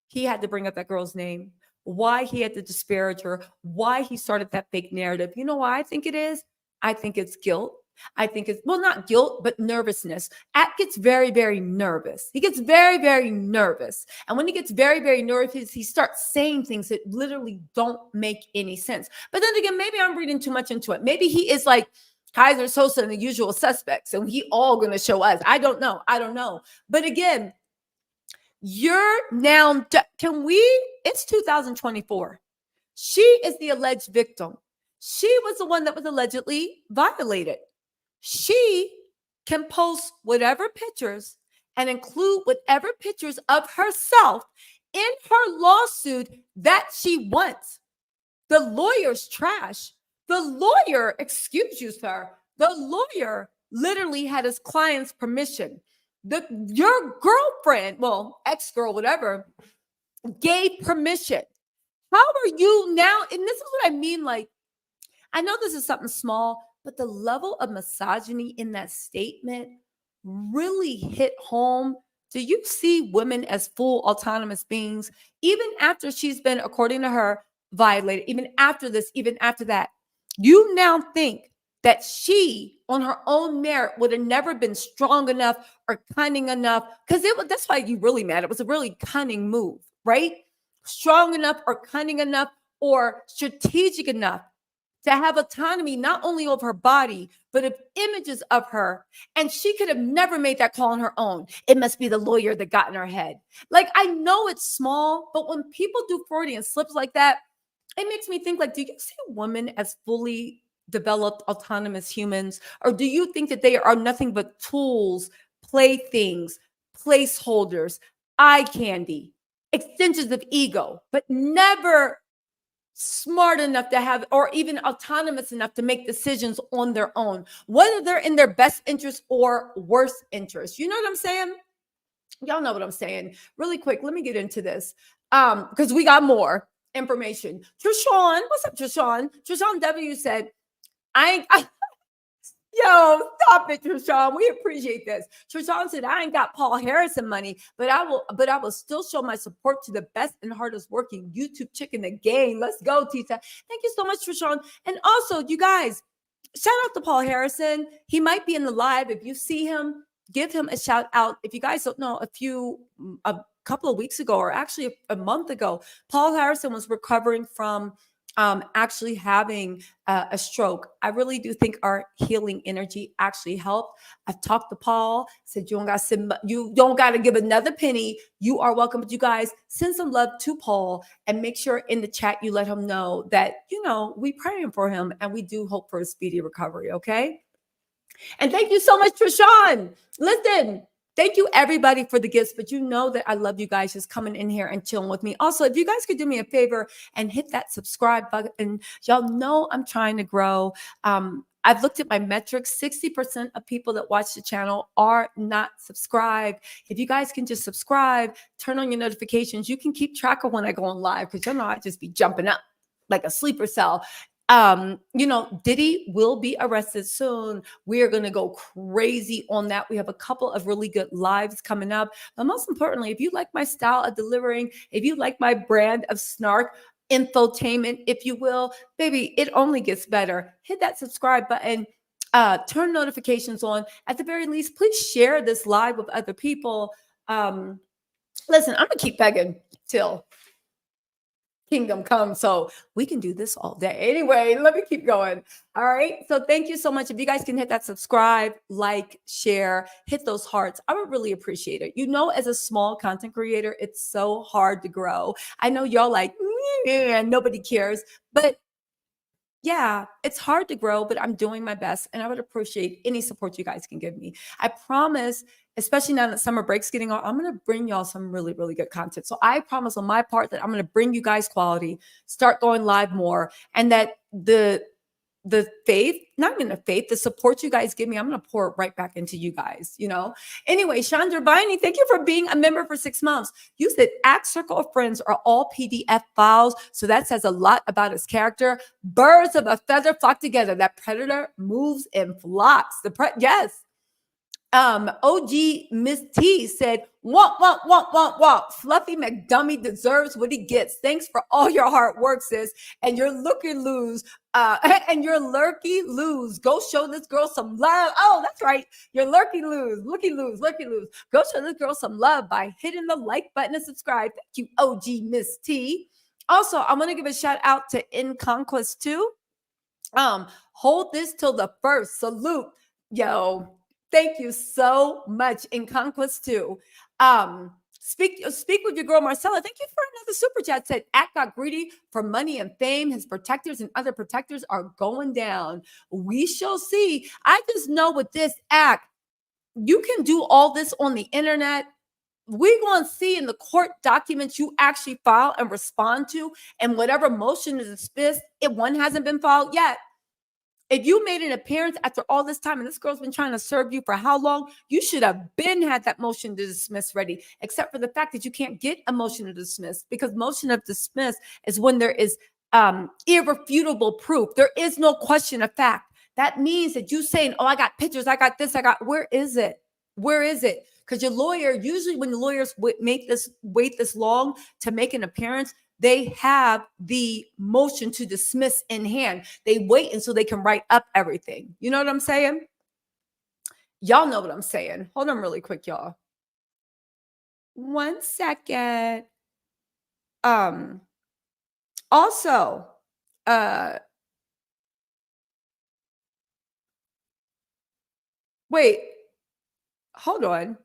he had to bring up that girl's name? Why he had to disparage her? Why he started that fake narrative? You know why I think it is? I think it's guilt. I think it's, well, not guilt, but nervousness. At gets very, very nervous. He gets very, very nervous. And when he gets very, very nervous, he starts saying things that literally don't make any sense. But then again, maybe I'm reading too much into it. Maybe he is like Kaiser Sosa and the usual suspects, and he all going to show us. I don't know. I don't know. But again, you're now, it's 2024. She is the alleged victim. She was the one that was allegedly violated. She can post whatever pictures and include whatever pictures of herself in her lawsuit that she wants. The lawyer's trash. The lawyer, excuse you, sir, the lawyer literally had his client's permission. Your girlfriend, well, ex-girl, whatever, gave permission. How are you now? And this is what I mean. Like, I know this is something small, but the level of misogyny in that statement really hit home. Do you see women as full autonomous beings? Even after she's been, according to her, violated, even after this, even after that, you now think that she, on her own merit, would have never been strong enough or cunning enough, because that's why you really mad. It was a really cunning move, right? Strong enough or cunning enough or strategic enough to have autonomy, not only of her body, but of images of her. And she could have never made that call on her own. It must be the lawyer that got in her head. Like, I know it's small, but when people do Freudian slips like that, it makes me think, like, do you see women as fully developed autonomous humans? Or do you think that they are nothing but tools, playthings, placeholders, eye candy, extensions of ego, but never smart enough to have, or even autonomous enough to make decisions on their own, whether they're in their best interest or worst interest? You know what I'm saying? Y'all know what I'm saying. Really quick, let me get into this because we got more information. Trishawn, what's up, Trishawn? Trishawn W said, yo, stop it, Trishawn. We appreciate this. Trishawn said, I ain't got Paul Harrison money, but I will still show my support to the best and hardest working YouTube chick in the game. Let's go, Tita. Thank you so much, Trishawn. And also, you guys, shout out to Paul Harrison. He might be in the live. If you see him, give him a shout out. If you guys don't know, a couple of weeks ago, or actually a month ago, Paul Harrison was recovering from actually having a stroke. I really do think our healing energy actually helped. I've talked to Paul, said you don't got to give another penny. You are welcome. But you guys, send some love to Paul and make sure in the chat you let him know that, we praying for him and we do hope for a speedy recovery. Okay. And thank you so much, Trishawn. Listen, thank you everybody for the gifts, but you know that I love you guys just coming in here and chilling with me. Also, if you guys could do me a favor and hit that subscribe button, y'all know I'm trying to grow. I've looked at my metrics. 60% of people that watch the channel are not subscribed. If you guys can just subscribe, turn on your notifications, you can keep track of when I go on live, because I just be jumping up like a sleeper cell. Diddy will be arrested soon. We are going to go crazy on that. We have a couple of really good lives coming up. But most importantly, if you like my style of delivering, if you like my brand of snark, infotainment, if you will, baby, it only gets better. Hit that subscribe button. turn notifications on. At the very least, please share this live with other people. Listen, I'm gonna keep begging till kingdom come, so we can do this all day. Anyway, let me keep going. All right, so thank you so much. If you guys can hit that subscribe, like, share, hit those hearts, I would really appreciate it. You know, as a small content creator, it's so hard to grow. I know y'all like, nobody cares, but yeah, it's hard to grow, but I'm doing my best, and I would appreciate any support you guys can give me. I promise, especially now that summer break's getting on, I'm going to bring y'all some really, really good content. So I promise on my part that I'm going to bring you guys quality, start going live more, and that the faith, not even the faith, the support you guys give me, I'm going to pour it right back into you guys, you know? Anyway, Chandra Biney, thank you for being a member for 6 months. You said Act Circle of Friends are all PDF files. So that says a lot about his character. Birds of a feather flock together. That predator moves in flocks. Yes. OG Miss T said, want. Fluffy McDummy deserves what he gets. Thanks for all your hard work, sis. And you're looking loose. And you're lurky lose. Go show this girl some love. Oh, that's right. You're lurky lose. Looky lose. Go show this girl some love by hitting the like button and subscribe. Thank you, OG Miss T. Also, I want to give a shout out to In Conquest 2. Hold this till the first. Salute. Yo, thank you so much. In Conquest 2. Speak with your girl Marcella. Thank you for another super chat. Said Act got greedy for money and fame. His protectors and other protectors are going down. We shall see. I just know with this Act, you can do all this on the internet. We're going to see in the court documents you actually file and respond to, and whatever motion is dismissed, if one hasn't been filed yet. If you made an appearance after all this time, and this girl's been trying to serve you for how long, you should have been had that motion to dismiss ready, except for the fact that you can't get a motion to dismiss, because motion of dismiss is when there is irrefutable proof. There is no question of fact. That means that you saying, oh, I got pictures, I got this, where is it? Where is it? Because your lawyer, usually when the lawyers wait this long to make an appearance, they have the motion to dismiss in hand. They wait until they can write up everything. You know what I'm saying? Y'all know what I'm saying. Hold on really quick, y'all. 1 second. Also, wait, hold on.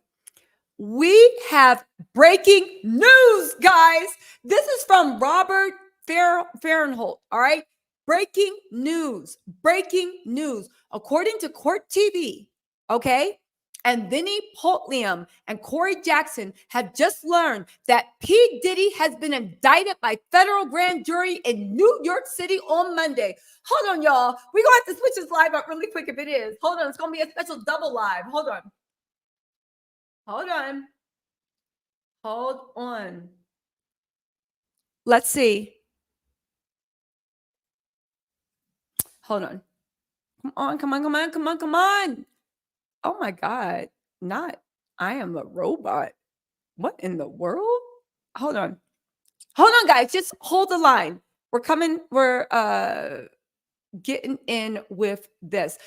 We have breaking news, guys. This is from Robert Fahrenholt. All right. Breaking news. According to Court TV, okay, and Vinny Poltlium and Corey Jackson have just learned that P. Diddy has been indicted by federal grand jury in New York City on Monday. Hold on, y'all. We're going to have to switch this live up really quick if it is. Hold on. It's going to be a special double live. Hold on. Let's see. Hold on. Come on. Oh my God. I am a robot. What in the world? Hold on, guys. Just hold the line. We're getting in with this.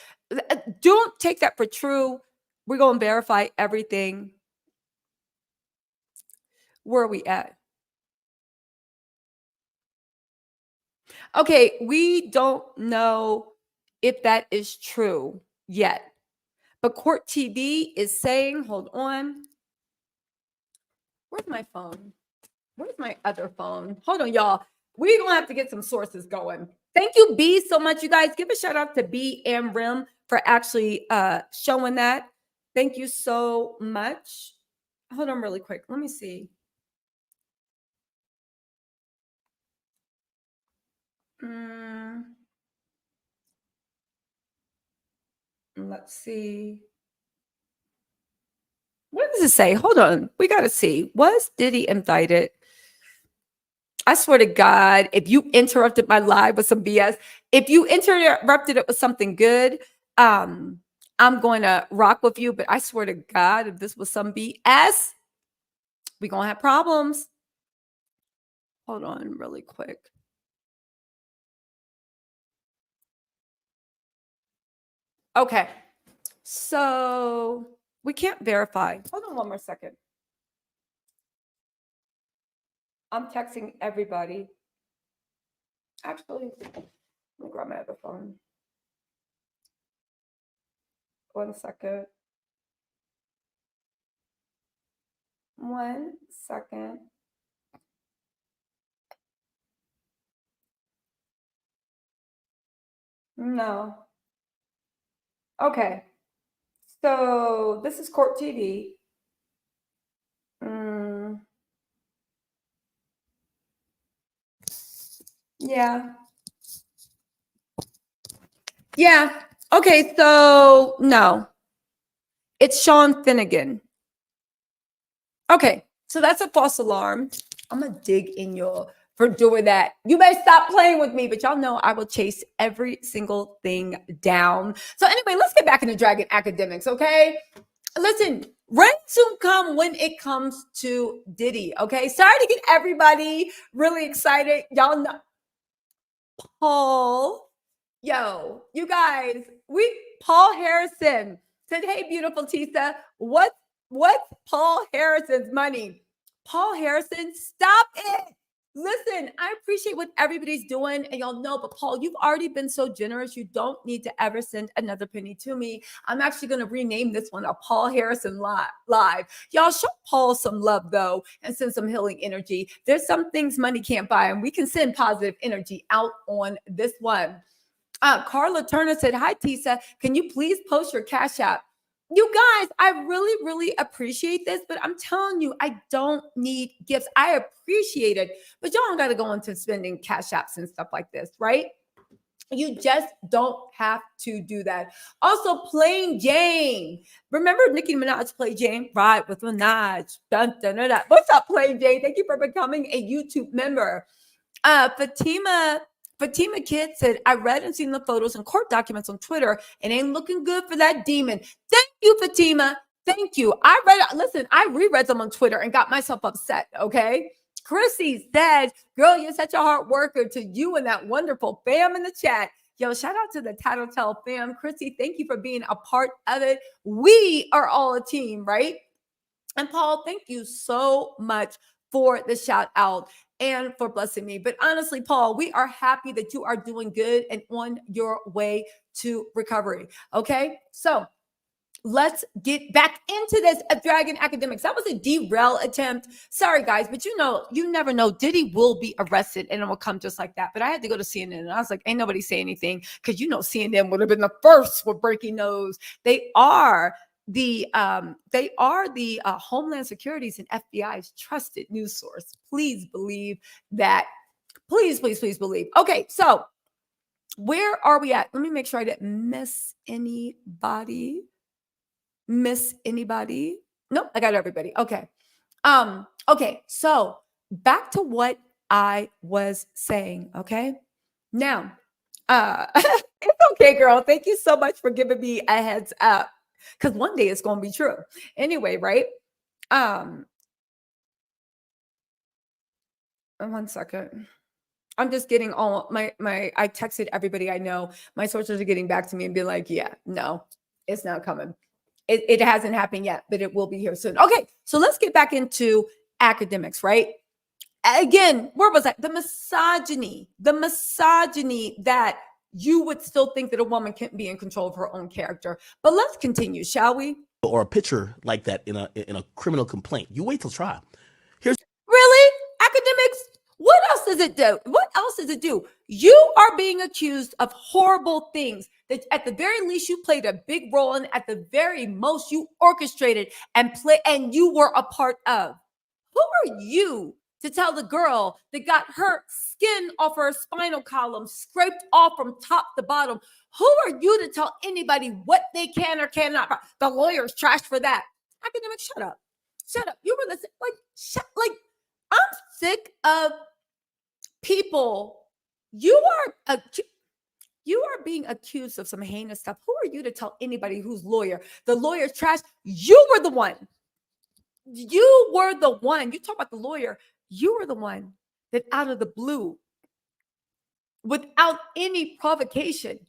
Don't take that for true. We're going to verify everything. Where are we at? Okay, we don't know if that is true yet. But Court TV is saying, hold on. Where's my phone? Where's my other phone? Hold on, y'all. We're going to have to get some sources going. Thank you, B, so much, you guys. Give a shout out to B and Rim for actually showing that. Thank you so much. Hold on really quick. Let me see. Let's see. What does it say? Hold on. We got to see. Was Diddy indicted? I swear to God, if you interrupted my live with some BS, if you interrupted it with something good, I'm going to rock with you. But I swear to God, if this was some BS, we're going to have problems. Hold on really quick. Okay. So we can't verify. Hold on one more second. I'm texting everybody. Actually, let me grab my other phone. 1 second. 1 second. No. Okay. So this is Court TV. Yeah. Yeah. Okay. So no, it's Sean Finnegan. Okay. So that's a false alarm. I'm going to dig in your for doing that. You better stop playing with me, but y'all know I will chase every single thing down. So anyway, let's get back into Dragon Academics, okay? Listen, rain soon come when it comes to Diddy, okay? Sorry to get everybody really excited. Y'all know Paul. Yo, you guys, Paul Harrison said, "Hey, beautiful Tisa, what's Paul Harrison's money?" Paul Harrison, stop it. Listen, I appreciate what everybody's doing, and y'all know, but Paul, you've already been so generous. You don't need to ever send another penny to me. I'm actually going to rename this one a Paul Harrison Live. Y'all show Paul some love, though, and send some healing energy. There's some things money can't buy, and we can send positive energy out on this one. Carla Turner said, "Hi, Tisa. Can you please post your Cash App?" You guys, I really, really appreciate this, but I'm telling you, I don't need gifts. I appreciate it, but y'all don't got to go into spending Cash Apps and stuff like this, right? You just don't have to do that. Also, Plain Jane. Remember Nicki Minaj played Jane? Right, with Minaj. Dun, dun, dun, dun. What's up, Plain Jane? Thank you for becoming a YouTube member. Fatima Kid said, "I read and seen the photos and court documents on Twitter. It ain't looking good for that demon." Thank you, Fatima. Thank you. I reread them on Twitter and got myself upset. Okay. Chrissy said, "Girl, you're such a hard worker." To you and that wonderful fam in the chat. Yo, shout out to the Tattletale fam. Chrissy, thank you for being a part of it. We are all a team, right? And Paul, thank you so much for the shout out and for blessing me. But honestly, Paul, we are happy that you are doing good and on your way to recovery. Okay. So let's get back into this Dragon Academics. That was a derail attempt. Sorry, guys, but you never know. Diddy will be arrested and it will come just like that. But I had to go to CNN and I was like, ain't nobody say anything because CNN would have been the first with breaking news. They are the Homeland Security's and FBI's trusted news source. Please believe that. Please, please, please believe. Okay, so where are we at? Let me make sure I didn't miss anybody. Nope, I got everybody. Okay. Okay, so back to what I was saying. Okay. Now, it's okay, girl. Thank you so much for giving me a heads up. Because one day it's gonna be true. Anyway, right? 1 second. I'm just getting all my I texted everybody I know. My sources are getting back to me and be like, yeah, no, it's not coming. It hasn't happened yet, but it will be here soon. Okay, so let's get back into academics, right? Again, where was that? The misogyny that you would still think that a woman can't be in control of her own character. But let's continue, shall we? Or a picture like that in a criminal complaint. You wait till trial. Really? Academics? What else does it do? What else does it do? You are being accused of horrible things that at the very least you played a big role in, at the very most you orchestrated and you were a part of. Who are you to tell the girl that got her skin off her spinal column scraped off from top to bottom? Who are you to tell anybody what they can or cannot? The lawyer's trash for that. Academic, shut up. Shut up. You were listening. I'm sick of people. You are being accused of some heinous stuff. Who are you to tell anybody who's lawyer? The lawyer's trash. You were the one. You were the one. You talk about the lawyer. You were the one that out of the blue, without any provocation,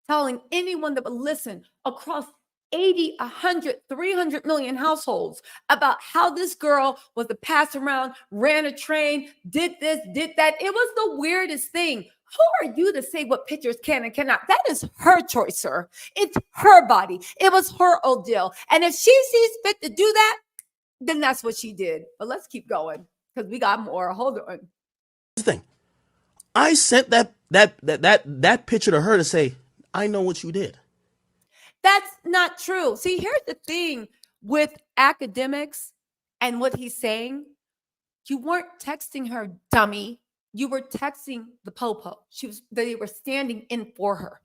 telling anyone that would listen across 80, 100, 300 million households about how this girl was a pass around, ran a train, did this, did that. It was the weirdest thing. Who are you to say what pictures can and cannot? That is her choice, sir. It's her body. It was her ordeal. And if she sees fit to do that, then that's what she did. But let's keep going because we got more. Hold on. The thing, I sent that picture to her to say, I know what you did. That's not true. See, here's the thing with Akademics and what he's saying. You weren't texting her, dummy. You were texting the popo. They were standing in for her.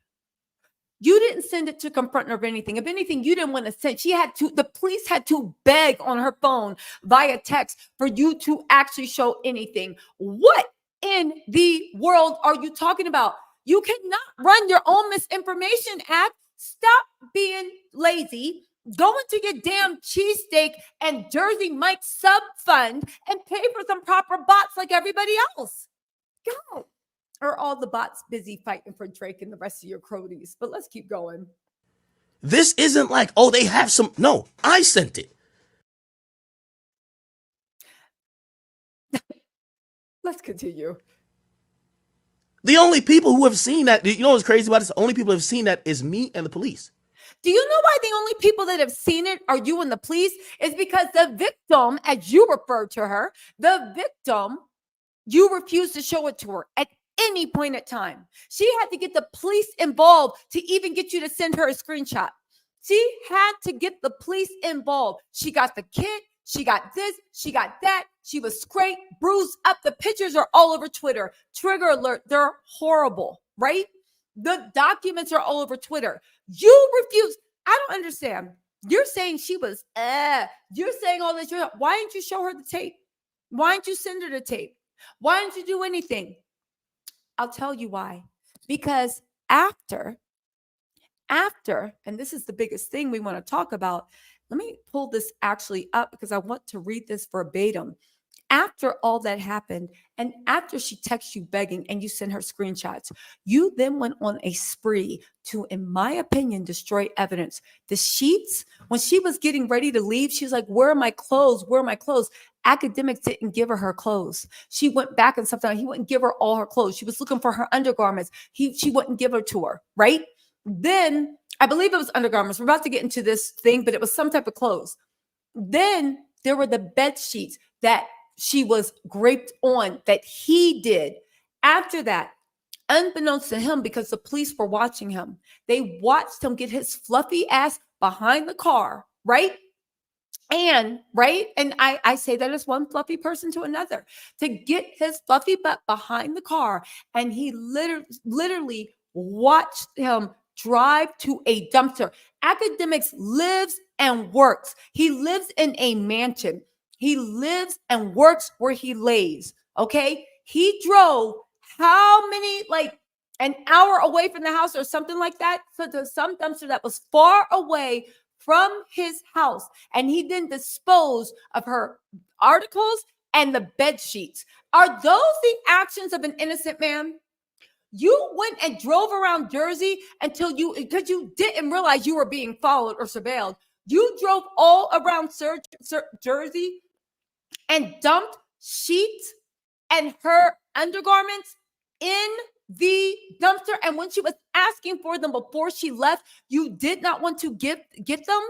You didn't send it to confront her of anything. If anything, you didn't want to send. The police had to beg on her phone via text for you to actually show anything. What in the world are you talking about? You cannot run your own misinformation act. Stop being lazy. Go into your damn cheesesteak and Jersey Mike sub fund and pay for some proper bots like everybody else. God. Or all the bots busy fighting for Drake and the rest of your cronies. But let's keep going. This isn't like, oh, they have some. No, I sent it. Let's continue. The only people who have seen that, you know what's crazy about this? The only people who have seen that is me and the police. Do you know why the only people that have seen it are you and the police? Is because the victim, as you refer to her, the victim, you refused to show it to her at any point in time. She had to get the police involved to even get you to send her a screenshot. She had to get the police involved. She got the kit. She got this. She got that. She was scraped, bruised up. The pictures are all over Twitter. Trigger alert. They're horrible, right? The documents are all over Twitter. You refuse. I don't understand. You're saying she was, you're saying all this. Why didn't you show her the tape? Why didn't you send her the tape? Why didn't you do anything? I'll tell you why. Because after, and this is the biggest thing we want to talk about. Let me pull this actually up because I want to read this verbatim. After all that happened, and after she texts you begging and you send her screenshots, you then went on a spree to, in my opinion, destroy evidence. The sheets, when she was getting ready to leave, she was like, where are my clothes? Where are my clothes? Akademics didn't give her clothes. She went back and stuff. He wouldn't give her all her clothes. She was looking for her undergarments. She wouldn't give her to her, right? Then, I believe it was undergarments. We're about to get into this thing, but it was some type of clothes. Then there were the bed sheets that she was graped on that he did. After that, unbeknownst to him, because the police were watching him, they watched him get his fluffy ass behind the car, right? And I say that as one fluffy person to another, to get his fluffy butt behind the car. And he literally watched him drive to a dumpster. Akademics lives and works. He lives in a mansion. He lives and works where he lays. Okay. He drove how many, like an hour away from the house or something like that. So there's some dumpster that was far away from his house. And he then disposed of her articles and the bed sheets. Are those the actions of an innocent man? You went and drove around Jersey because you didn't realize you were being followed or surveilled. You drove all around Jersey and dumped sheets and her undergarments in the dumpster. And when she was asking for them before she left, you did not want to get them.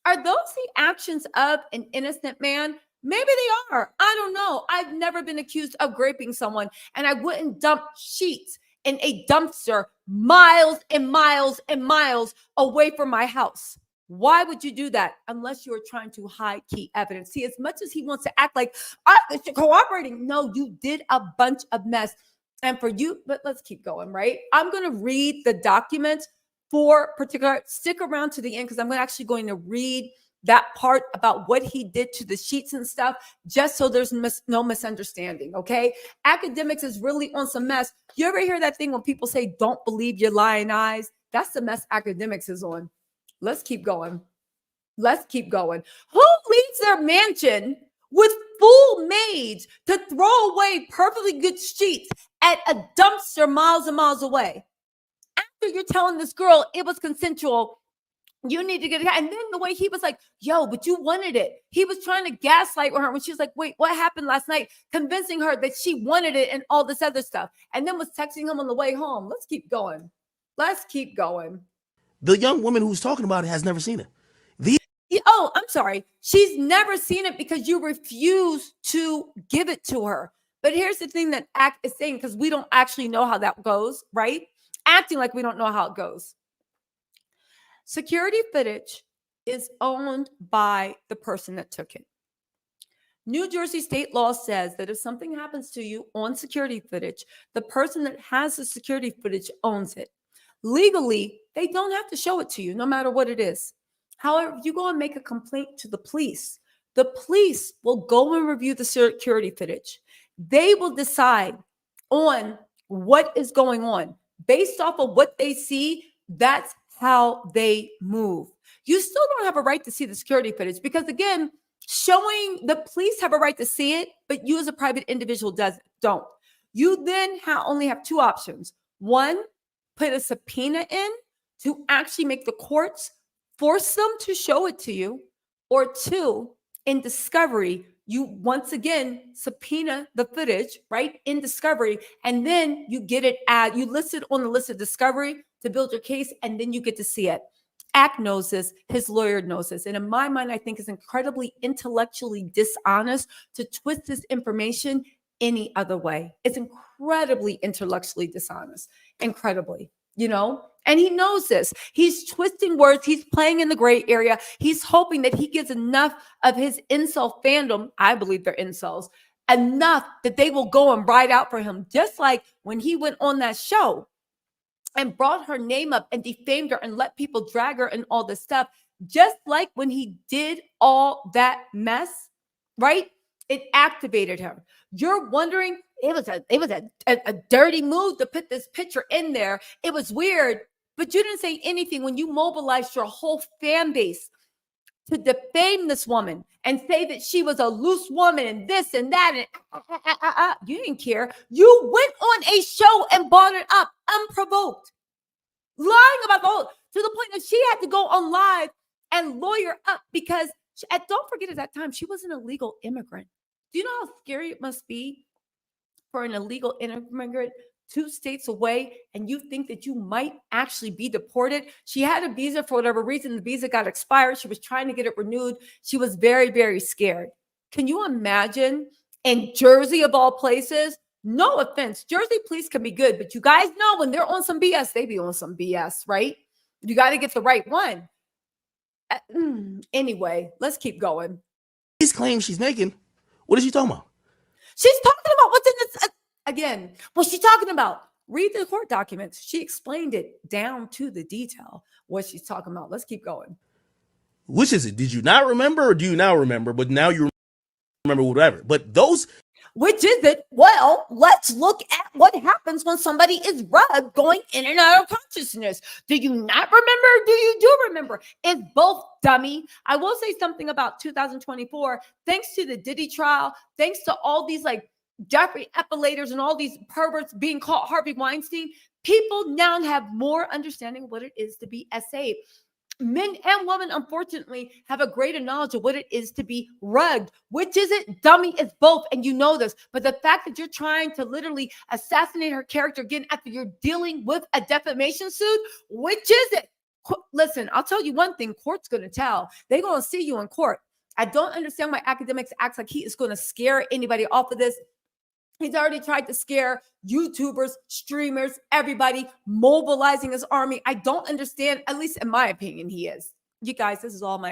Are those the actions of an innocent man? Maybe they are. I don't know. I've never been accused of raping someone, and I wouldn't dump sheets in a dumpster miles and miles and miles away from my house. Why would you do that unless you are trying to hide key evidence? See, as much as he wants to act like I'm cooperating, no, you did a bunch of mess. And for you, but let's keep going, right? I'm going to read the document for particular. Stick around to the end because I'm actually going to read that part about what he did to the sheets and stuff, just so there's no misunderstanding, okay? Akademics is really on some mess. You ever hear that thing when people say, don't believe your lying eyes? That's the mess Akademics is on. Let's keep going. Let's keep going. Who leaves their mansion with full maids to throw away perfectly good sheets at a dumpster miles and miles away? After after you're telling this girl it was consensual, you need to get it. And then the way he was like, yo, but you wanted it. He was trying to gaslight her when she was like, wait, what happened last night? Convincing her that she wanted it and all this other stuff. And then was texting him on the way home. Let's keep going. Let's keep going. The young woman who's talking about it has never seen it. Oh, I'm sorry. She's never seen it because you refuse to give it to her. But here's the thing that ACT is saying, because we don't actually know how that goes, right? Acting like we don't know how it goes. Security footage is owned by the person that took it. New Jersey state law says that if something happens to you on security footage, the person that has the security footage owns it. Legally, they don't have to show it to you, no matter what it is. However, if you go and make a complaint to the police will go and review the security footage. They will decide on what is going on. Based off of what they see, that's how they move. You still don't have a right to see the security footage because, again, showing the police have a right to see it, but you as a private individual don't. You then only have two options. One, put a subpoena in to actually make the courts force them to show it to you, or two, in discovery, you once again subpoena the footage, right, in discovery, and then you get it you list it on the list of discovery to build your case, and then you get to see it. ACT knows this, his lawyer knows this, and in my mind, I think it's incredibly intellectually dishonest to twist this information any other way. It's incredibly intellectually dishonest, incredibly. And he knows this. He's twisting words. He's playing in the gray area. He's hoping that he gets enough of his incel fandom. I believe they're incels, enough that they will go and ride out for him. Just like when he went on that show and brought her name up and defamed her and let people drag her and all this stuff. Just like when he did all that mess, right? It activated him. You're wondering, it was a dirty move to put this picture in there. It was weird, but you didn't say anything when you mobilized your whole fan base to defame this woman and say that she was a loose woman and this and that. And you didn't care. You went on a show and brought it up unprovoked, lying about the whole, to the point that she had to go on live and lawyer up because don't forget, at that time, she was an illegal immigrant. Do you know how scary it must be for an illegal immigrant 2 states away and you think that you might actually be deported? She had a visa for whatever reason. The visa got expired. She was trying to get it renewed. She was very, very scared. Can you imagine in Jersey, of all places? No offense, Jersey police can be good, but you guys know when they're on some BS, they be on some BS, right? You got to get the right one. Anyway, let's keep going. These claims she's making, what is she talking about? She's talking about what's in this. Again, what's she talking about? Read the court documents. She explained it down to the detail, what she's talking about. Let's keep going. Which is it? Did you not remember or do you now remember? But now you remember whatever. But those... Which is it? Well, let's look at what happens when somebody is rugged going in and out of consciousness. Do you not remember? Or do you do remember? It's both, dummy. I will say something about 2024. Thanks to the Diddy trial, thanks to all these like Jeffrey Epilators and all these perverts being called Harvey Weinstein, people now have more understanding of what it is to be SA. Men and women, unfortunately, have a greater knowledge of what it is to be rugged. Which is it? Dummy, it's both. And you know this. But the fact that you're trying to literally assassinate her character again after you're dealing with a defamation suit, which is it? Listen, I'll tell you one thing. Court's going to tell. They're going to see you in court. I don't understand why Akademics acts like he is going to scare anybody off of this. He's already tried to scare YouTubers, streamers, everybody, mobilizing his army. I don't understand, at least in my opinion, he is. You guys, this is all my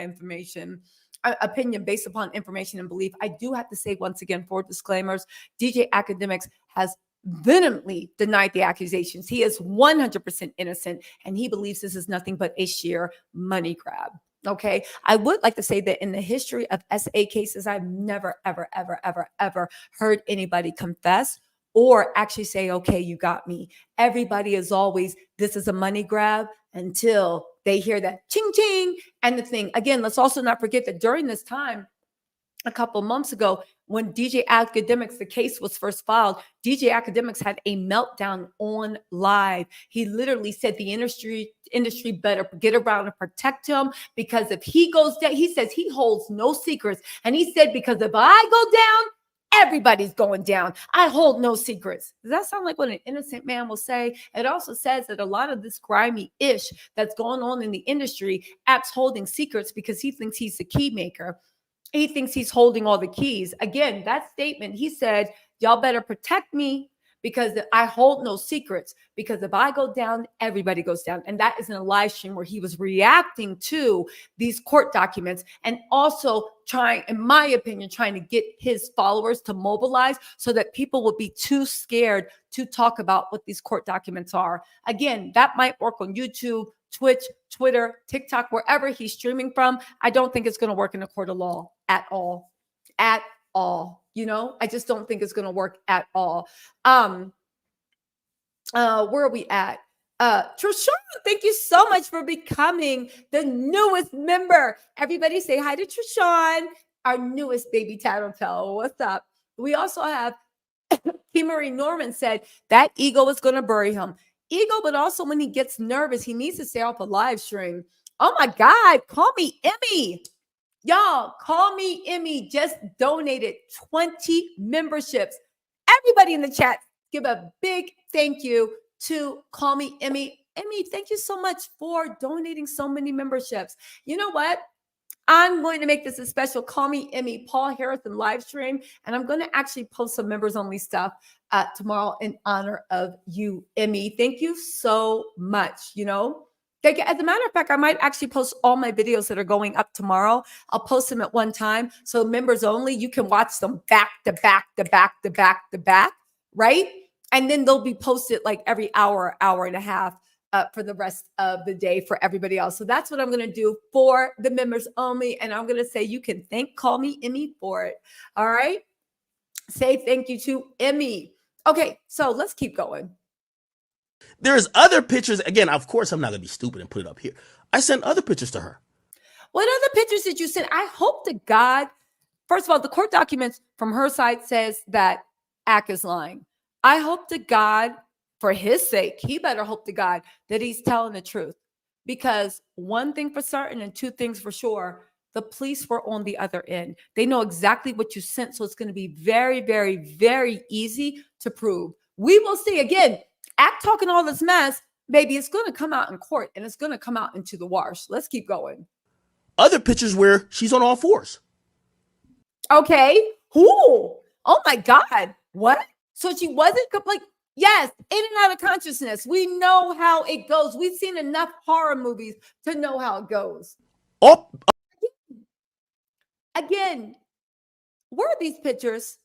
opinion based upon information and belief. I do have to say once again, for disclaimers, DJ Akademics has vehemently denied the accusations. He is 100% innocent, and he believes this is nothing but a sheer money grab. Okay. I would like to say that in the history of SA cases, I've never, ever, ever, ever, ever heard anybody confess or actually say, okay, you got me. Everybody is always, this is a money grab until they hear that ching, ching. And the thing, again, let's also not forget that during this time, a couple months ago when DJ Academics, the case was first filed, DJ Academics had a meltdown on live. He literally said the industry better get around and protect him, because if he goes down, he says he holds no secrets. And he said, because if I go down, everybody's going down. I hold no secrets. Does that sound like what an innocent man will say? It also says that a lot of this grimy ish that's going on in the industry, acts holding secrets because he thinks he's the key maker. He thinks he's holding all the keys. Again, that statement, he said, y'all better protect me because I hold no secrets. Because if I go down, everybody goes down. And that is in a live stream where he was reacting to these court documents and also trying, in my opinion, trying to get his followers to mobilize so that people would be too scared to talk about what these court documents are. Again, that might work on YouTube, Twitch, Twitter, TikTok, wherever he's streaming from. I don't think it's going to work in a court of law at all. At all. You know, I just don't think it's going to work at all. Where are we at? Trishawn, thank you so much for becoming the newest member. Everybody say hi to Trishawn, our newest baby tattletale. What's up? We also have Marie Norman said that ego is going to bury him. Ego, but also when he gets nervous, he needs to stay off a live stream. Oh my God, call me Emmy. Y'all, call me Emmy. Just donated 20 memberships. Everybody in the chat, give a big thank you to Call Me Emmy. Emmy, thank you so much for donating so many memberships. You know what? I'm going to make this a special Call Me Emmy Paul Harrison live stream, and I'm going to actually post some members only stuff tomorrow in honor of you, Emmy. Thank you so much. You know, as a matter of fact, I might actually post all my videos that are going up tomorrow. I'll post them at one time, so members only. You can watch them back to back to back to back to back, right? And then they'll be posted like every hour, hour and a half. For the rest of the day for everybody else. So that's what I'm going to do for the members only. And I'm going to say you can Call Me Emmy for it. All right. Say thank you to Emmy. Okay. So let's keep going. There's other pictures. Again, of course, I'm not going to be stupid and put it up here. I sent other pictures to her. What other pictures did you send? I hope to God, first of all, the court documents from her side says that Ak is lying. I hope to God, for his sake, he better hope to God that he's telling the truth. Because one thing for certain and two things for sure, the police were on the other end. They know exactly what you sent. So it's going to be very, very, very easy to prove. We will see. Again, Act talking all this mess, baby, it's going to come out in court and it's going to come out into the wash. Let's keep going. Other pictures where she's on all fours. Okay. Who? Oh my God. What? So she wasn't like, yes, in and out of consciousness. We know how it goes. We've seen enough horror movies to know how it goes. Oh. Again, where are these pictures?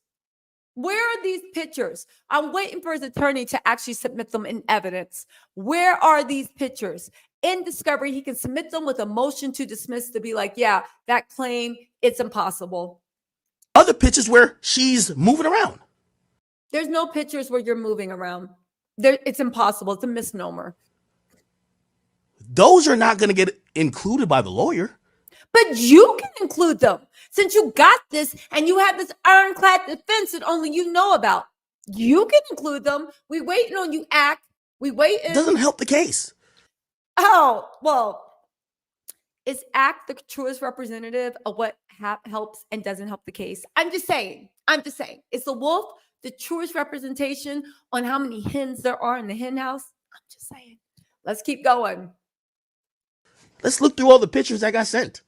Where are these pictures? I'm waiting for his attorney to actually submit them in evidence. Where are these pictures? In discovery, he can submit them with a motion to dismiss to be like, yeah, that claim, it's impossible. Other pictures where she's moving around. There's no pictures where you're moving around. It's impossible. It's a misnomer. Those are not going to get included by the lawyer. But you can include them. Since you got this and you have this ironclad defense that only you know about, you can include them. We waiting on you, Act. We waiting. It doesn't help the case. Oh, well, is Act the truest representative of what helps and doesn't help the case? I'm just saying. Is the wolf the truest representation on how many hens there are in the hen house? I'm just saying. Let's keep going. Let's look through all the pictures that got sent.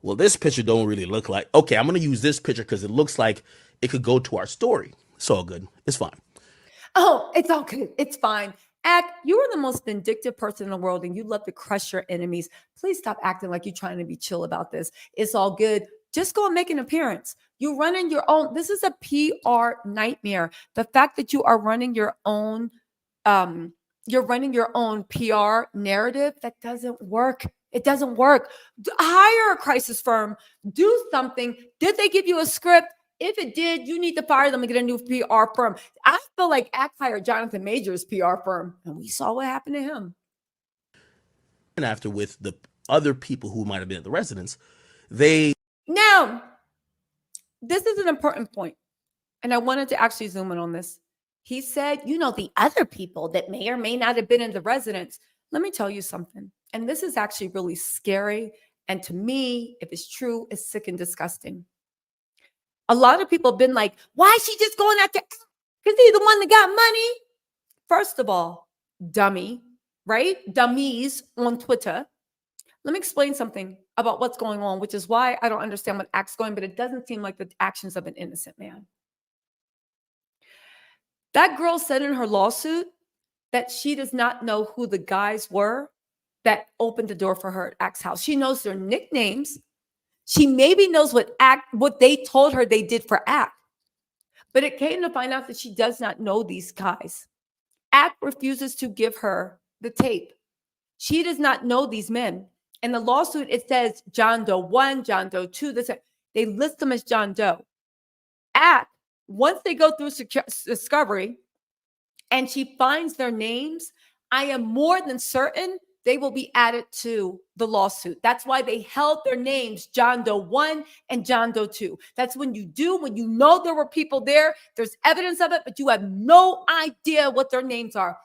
Well, this picture don't really look like. Okay, I'm going to use this picture because it looks like it could go to our story. It's all good. It's fine. Oh, it's all good. It's fine. Act, you are the most vindictive person in the world and you love to crush your enemies. Please stop acting like you're trying to be chill about this. It's all good. Just go and make an appearance. You're running your own. This is a PR nightmare. The fact that you are running your own, PR narrative, that doesn't work. It doesn't work. Hire a crisis firm. Do something. Did they give you a script? If it did, you need to fire them and get a new PR firm. I feel like Act hired Jonathan Major's PR firm, and we saw what happened to him. And after with the other people who might have been at the residence, Now, this is an important point, and I wanted to actually zoom in on this. He said, the other people that may or may not have been in the residence. Let me tell you something. And this is actually really scary. And to me, if it's true, it's sick and disgusting. A lot of people have been like, why is she just going after? Because he's the one that got money. First of all, dummy, right? Dummies on Twitter. Let me explain something about what's going on, which is why I don't understand what act's going, but it doesn't seem like the actions of an innocent man. That girl said in her lawsuit that she does not know who the guys were that opened the door for her at Act's house. She knows their nicknames. She maybe knows what they told her they did for Act. But it came to find out that she does not know these guys. Act refuses to give her the tape. She does not know these men. In the lawsuit, it says John Doe 1, John Doe 2. They list them as John Doe. Act, once they go through discovery and she finds their names, I am more than certain they will be added to the lawsuit. That's why they held their names, John Doe 1 and John Doe 2. That's when you know there were people there, there's evidence of it, but you have no idea what their names are.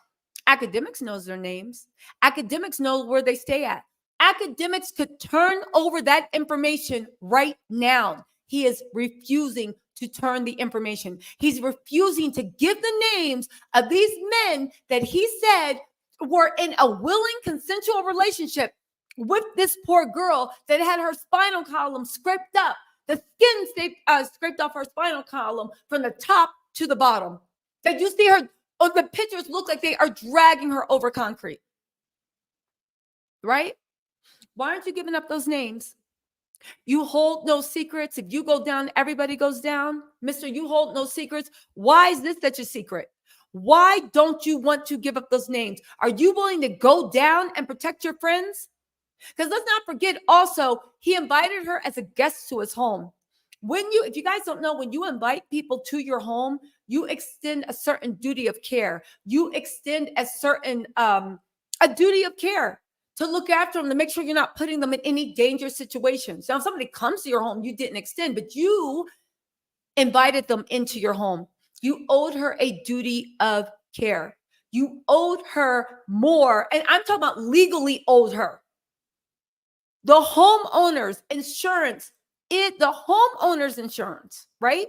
Academics knows their names. Academics know where they stay at. Academics could turn over that information right now. He is refusing to turn the information. He's refusing to give the names of these men that he said were in a willing, consensual relationship with this poor girl that had her spinal column scraped up. The skin scraped off her spinal column from the top to the bottom. That you see her, the pictures look like they are dragging her over concrete. Right? Why aren't you giving up those names? You hold no secrets. If you go down, everybody goes down. Mister, you hold no secrets. Why is this such a secret? Why don't you want to give up those names? Are you willing to go down and protect your friends? Because let's not forget also, he invited her as a guest to his home. If you guys don't know, when you invite people to your home, you extend a certain duty of care. You extend a certain, a duty of care to look after them, to make sure you're not putting them in any dangerous situations. Now, if somebody comes to your home, you didn't extend, but you invited them into your home. You owed her a duty of care. You owed her more, and I'm talking about legally owed her. The homeowner's insurance, right?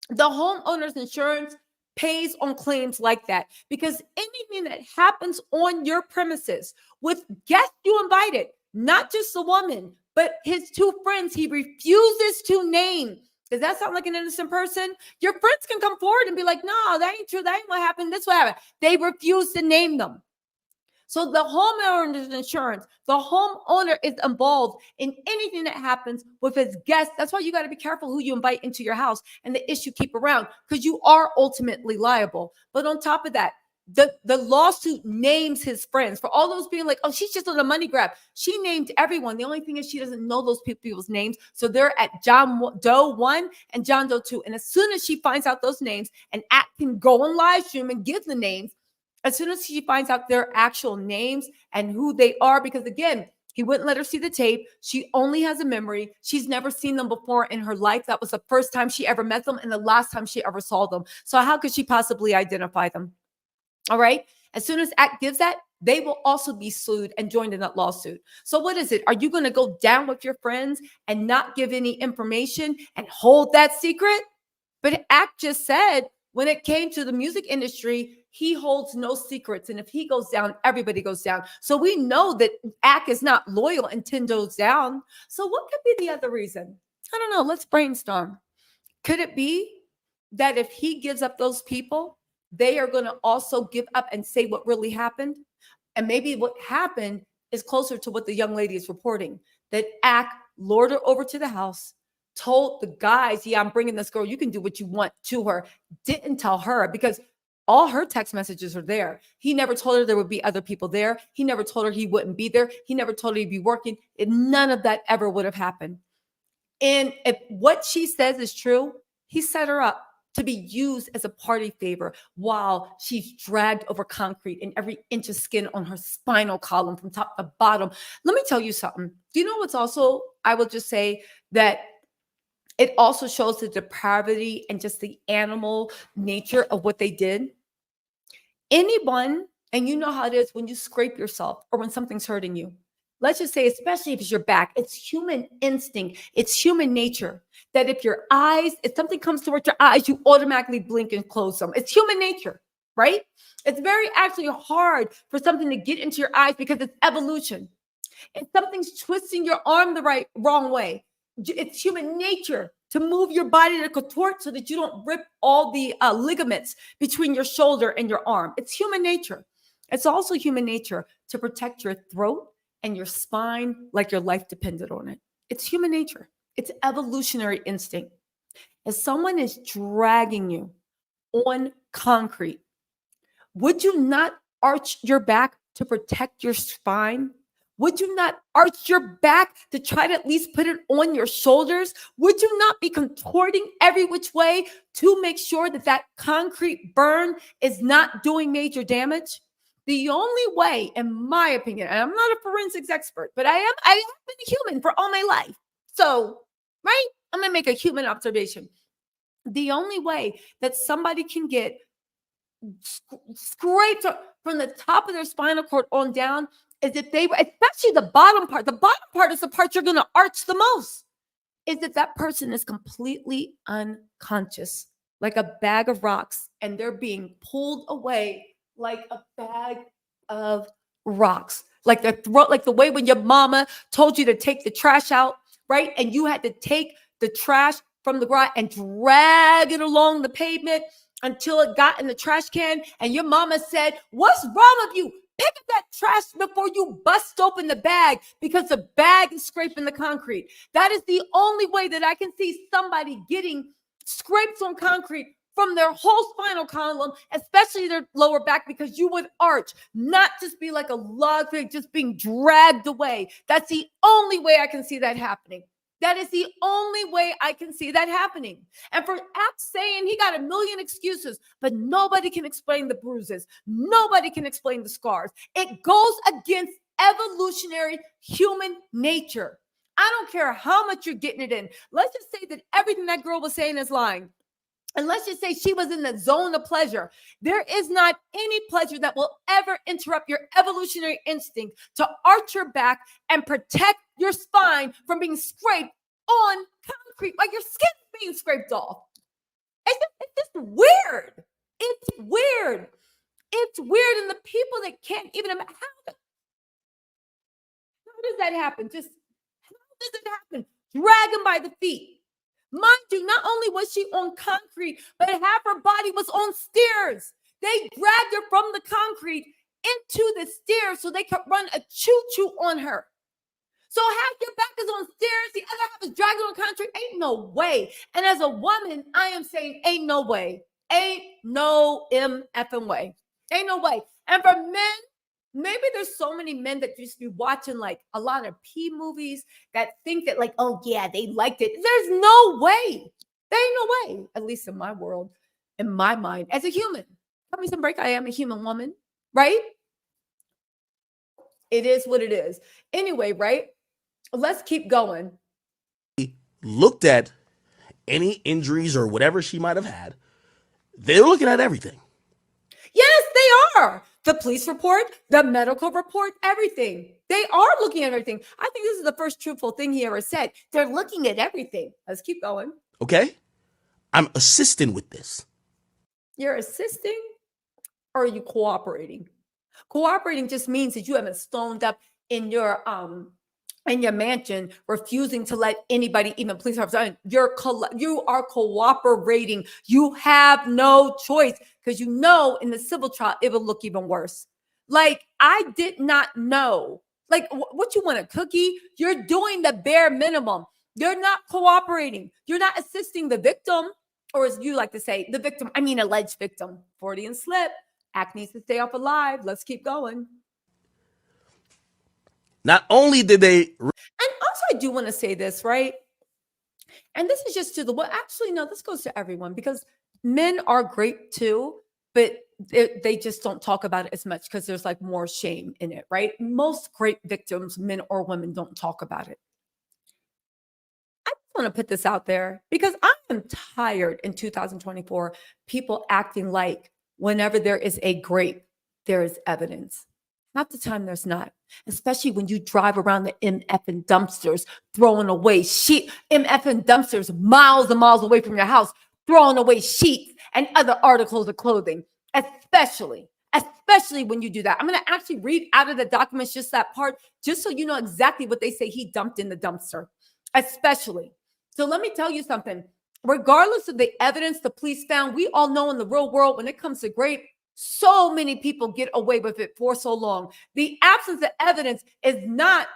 The homeowner's insurance pays on claims like that, because anything that happens on your premises with guests you invited, not just the woman, but his two friends, he refuses to name. Does that sound like an innocent person? Your friends can come forward and be like, no, that ain't true. That ain't what happened. This what happened. They refuse to name them. So the homeowner's insurance, the homeowner is involved in anything that happens with his guests. That's why you got to be careful who you invite into your house and the issue keep around, because you are ultimately liable. But on top of that, the lawsuit names his friends. For all those being like, oh, she's just on a money grab. She named everyone. The only thing is she doesn't know those people's names. So they're at John Doe 1 and John Doe 2. And as soon as she finds out those names, and Act can go on live stream and give the names, as soon as she finds out their actual names and who they are, because again, he wouldn't let her see the tape. She only has a memory. She's never seen them before in her life. That was the first time she ever met them and the last time she ever saw them. So how could she possibly identify them? All right. As soon as Act gives that, they will also be sued and joined in that lawsuit. So what is it? Are you going to go down with your friends and not give any information and hold that secret? But Act just said when it came to the music industry, he holds no secrets. And if he goes down, everybody goes down. So we know that Act is not loyal and 10 goes down. So what could be the other reason? I don't know. Let's brainstorm. Could it be that if he gives up those people, they are going to also give up and say what really happened? And maybe what happened is closer to what the young lady is reporting, that Act lured her over to the house, told the guys, yeah, I'm bringing this girl. You can do what you want to her. Didn't tell her, because all her text messages are there. He never told her there would be other people there. He never told her he wouldn't be there. He never told her he'd be working. None of that ever would have happened. And if what she says is true, he set her up to be used as a party favor while she's dragged over concrete and every inch of skin on her spinal column from top to bottom. Let me tell you something. Do you know what's also, I will just say that It also shows the depravity and just the animal nature of what they did. Anyone, and you know how it is when you scrape yourself or when something's hurting you. Let's just say, especially if it's your back, it's human instinct, it's human nature that if something comes towards your eyes, you automatically blink and close them. It's human nature, right? It's very actually hard for something to get into your eyes because it's evolution. If something's twisting your arm the wrong way, it's human nature to move your body to contort so that you don't rip all the ligaments between your shoulder and your arm. It's human nature. It's also human nature to protect your throat and your spine like your life depended on it. It's human nature. It's evolutionary instinct. If someone is dragging you on concrete, would you not arch your back to protect your spine? Would you not arch your back to try to at least put it on your shoulders? Would you not be contorting every which way to make sure that that concrete burn is not doing major damage? The only way, in my opinion, and I'm not a forensics expert, but I have been a human for all my life. So, right? I'm going to make a human observation. The only way that somebody can get scraped from the top of their spinal cord on down is if they, especially the bottom part is the part you're going to arch the most, is if that person is completely unconscious, like a bag of rocks, and they're being pulled away like a bag of rocks, like their throat, like the way when your mama told you to take the trash out, right? And you had to take the trash from the garage and drag it along the pavement until it got in the trash can. And your mama said, "What's wrong with you? Pick up that trash before you bust open the bag because the bag is scraping the concrete." That is the only way that I can see somebody getting scrapes on concrete from their whole spinal column, especially their lower back, because you would arch, not just be like a log thing, just being dragged away. That's the only way I can see that happening. That is the only way I can see that happening. And for Act saying he got a million excuses, but nobody can explain the bruises. Nobody can explain the scars. It goes against evolutionary human nature. I don't care how much you're getting it in. Let's just say that everything that girl was saying is lying. And let's just say she was in the zone of pleasure. There is not any pleasure that will ever interrupt your evolutionary instinct to arch your back and protect your spine from being scraped on concrete, like your skin being scraped off. It's just weird. It's weird. It's weird. And the people that can't even imagine, how does that happen? How does it happen? Drag them by the feet. Mind you, not only was she on concrete, but half her body was on stairs. They dragged her from the concrete into the stairs so they could run a choo-choo on her. So half your back is on stairs, the other half is dragged on concrete. Ain't no way. And as a woman, I am saying ain't no way. Ain't no effing way. Ain't no way. And for men, maybe there's so many men that used to be watching like a lot of P movies that think that like, oh yeah, they liked it. There's no way. There ain't no way, at least in my world, in my mind, as a human. Cut me some break. I am a human woman, right? It is what it is. Anyway, right? Let's keep going. Looked at any injuries or whatever she might have had. They're looking at everything. Yes, they are. The police report, the medical report, everything. They are looking at everything. I think this is the first truthful thing he ever said. They're looking at everything. Let's keep going. Okay? I'm assisting with this. You're assisting or are you cooperating? Cooperating just means that you haven't stoned up in your mansion, refusing to let anybody, even police officers, you are cooperating. You have no choice because you know in the civil trial it will look even worse. Like, I did not know. Like, what you want, a cookie? You're doing the bare minimum. You're not cooperating. You're not assisting the victim, or as you like to say, the victim, I mean alleged victim. Freudian slip. Act needs to stay off alive. Let's keep going. Not only did they... And also, I do want to say this, right? And this is just to the, well, actually, no, this goes to everyone because men are great too, but they just don't talk about it as much because there's like more shame in it, right? Most great victims, men or women, don't talk about it. I want to put this out there because I am tired in 2024, people acting like whenever there is a grape, there is evidence. Half the time there's not, especially when you drive around the MF and dumpsters, throwing away MF and dumpsters miles and miles away from your house, throwing away sheets and other articles of clothing, especially when you do that. I'm going to actually read out of the documents just that part, just so you know exactly what they say he dumped in the dumpster, especially. So let me tell you something. Regardless of the evidence the police found, we all know in the real world, when it comes to grape, so many people get away with it for so long. The absence of evidence is not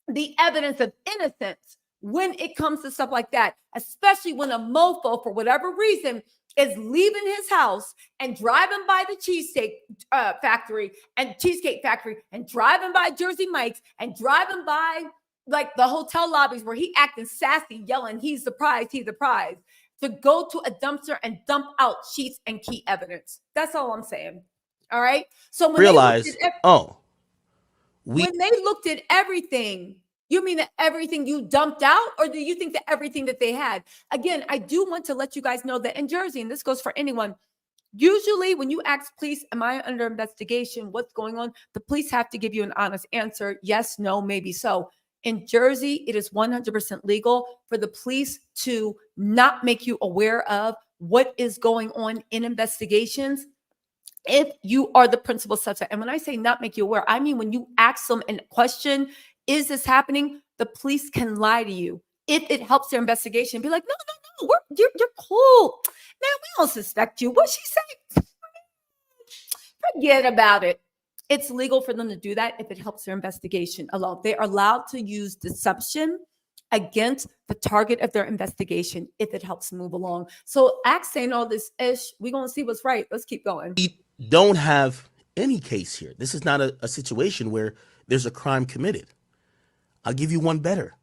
the evidence of innocence when it comes to stuff like that, especially when a mofo, for whatever reason, is leaving his house and driving by the cheesecake factory and driving by Jersey Mike's and driving by like the hotel lobbies where he acting sassy, yelling, he's the prize, to go to a dumpster and dump out sheets and key evidence. That's all I'm saying. All right. So when they looked at everything, you mean that everything you dumped out, or do you think that everything that they had? Again, I do want to let you guys know that in Jersey, and this goes for anyone, usually when you ask police, am I under investigation? What's going on? The police have to give you an honest answer. Yes, no, maybe so. In Jersey, it is 100% legal for the police to not make you aware of what is going on in investigations if you are the principal suspect. And when I say not make you aware, I mean when you ask them a question, is this happening? The police can lie to you if it helps their investigation. Be like, no, you're cool. Man, we don't suspect you. What she say? Forget about it. It's legal for them to do that if it helps their investigation alone. They are allowed to use deception against the target of their investigation if it helps move along. So Axe saying all this ish, we're going to see what's right. Let's keep going. We don't have any case here. This is not a situation where there's a crime committed. I'll give you one better.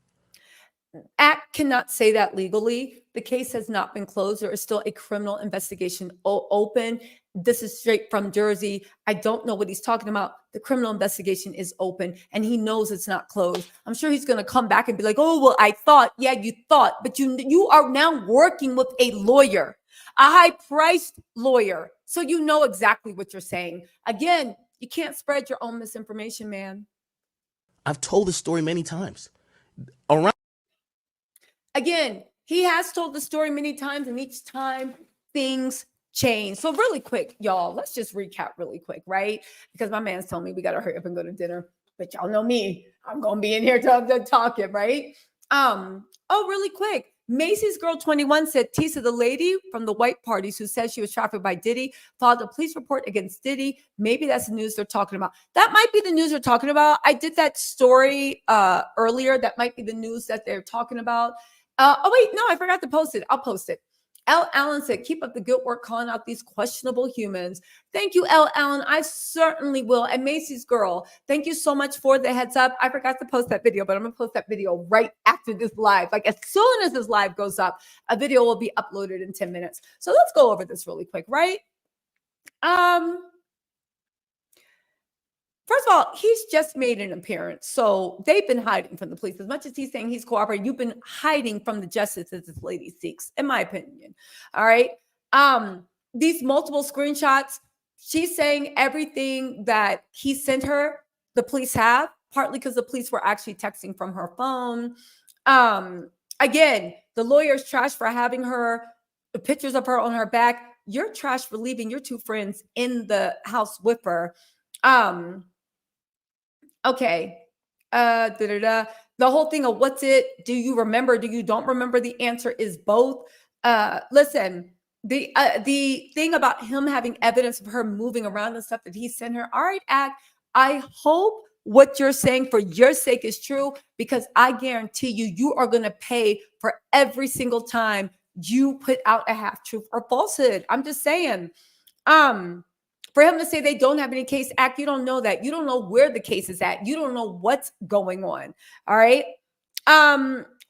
Act cannot say that legally. The case has not been closed. There is still a criminal investigation open. This is straight from Jersey. I don't know what he's talking about. The criminal investigation is open and he knows it's not closed. I'm sure he's going to come back and be like, oh, well, I thought. Yeah, you thought, but you are now working with a lawyer, a high-priced lawyer. So you know exactly what you're saying. Again, you can't spread your own misinformation, man. I've told this story many times. Again, he has told the story many times, and each time things change. So really quick, y'all, let's just recap really quick, right? Because my man's telling me we got to hurry up and go to dinner. But y'all know me. I'm going to be in here talking, right? Really quick. Macy's Girl 21 said Tisa, the lady from the white parties who said she was trafficked by Diddy, filed a police report against Diddy. Maybe that's the news they're talking about. That might be the news they're talking about. I did that story earlier. That might be the news that they're talking about. Wait, no, I forgot to post it. I'll post it. L. Allen said, keep up the good work calling out these questionable humans. Thank you, L. Allen. I certainly will. And Macy's Girl, thank you so much for the heads up. I forgot to post that video, but I'm going to post that video right after this live. Like as soon as this live goes up, a video will be uploaded in 10 minutes. So let's go over this really quick, right? First of all, he's just made an appearance. So they've been hiding from the police. As much as he's saying he's cooperating, you've been hiding from the justice that this lady seeks, in my opinion. All right. These multiple screenshots, she's saying everything that he sent her, the police have, partly because the police were actually texting from her phone. Again, the lawyer's trash for having her, the pictures of her on her back. You're trash for leaving your two friends in the house with her. Okay. The whole thing of what's it? Do you remember? Do you don't remember? The answer is both. Listen, the thing about him having evidence of her moving around and stuff that he sent her. All right, Act. I hope what you're saying for your sake is true, because I guarantee you are going to pay for every single time you put out a half truth or falsehood. I'm just saying. For him to say they don't have any case, Act, you don't know that. You don't know where the case is at. You don't know what's going on. All right.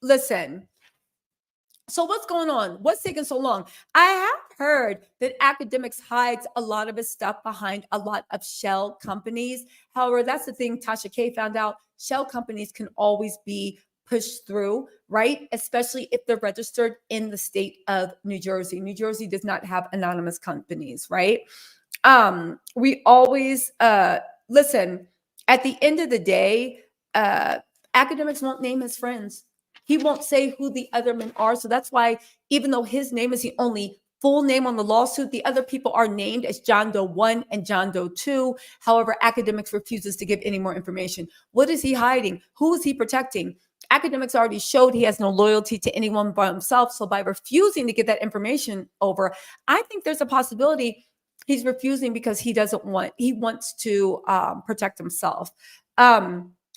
Listen. So what's going on? What's taking so long? I have heard that Akademics hides a lot of his stuff behind a lot of shell companies. However, that's the thing Tasha K found out. Shell companies can always be push through, right? Especially if they're registered in the state of New Jersey. New Jersey does not have anonymous companies, right? We always listen, at the end of the day, Academics won't name his friends. He won't say who the other men are. So that's why, even though his name is the only full name on the lawsuit, the other people are named as John Doe 1 and John Doe 2. However, Academics refuses to give any more information. What is he hiding? Who is he protecting? Academics already showed he has no loyalty to anyone but himself. So by refusing to get that information over, I think there's a possibility he's refusing because he wants to protect himself.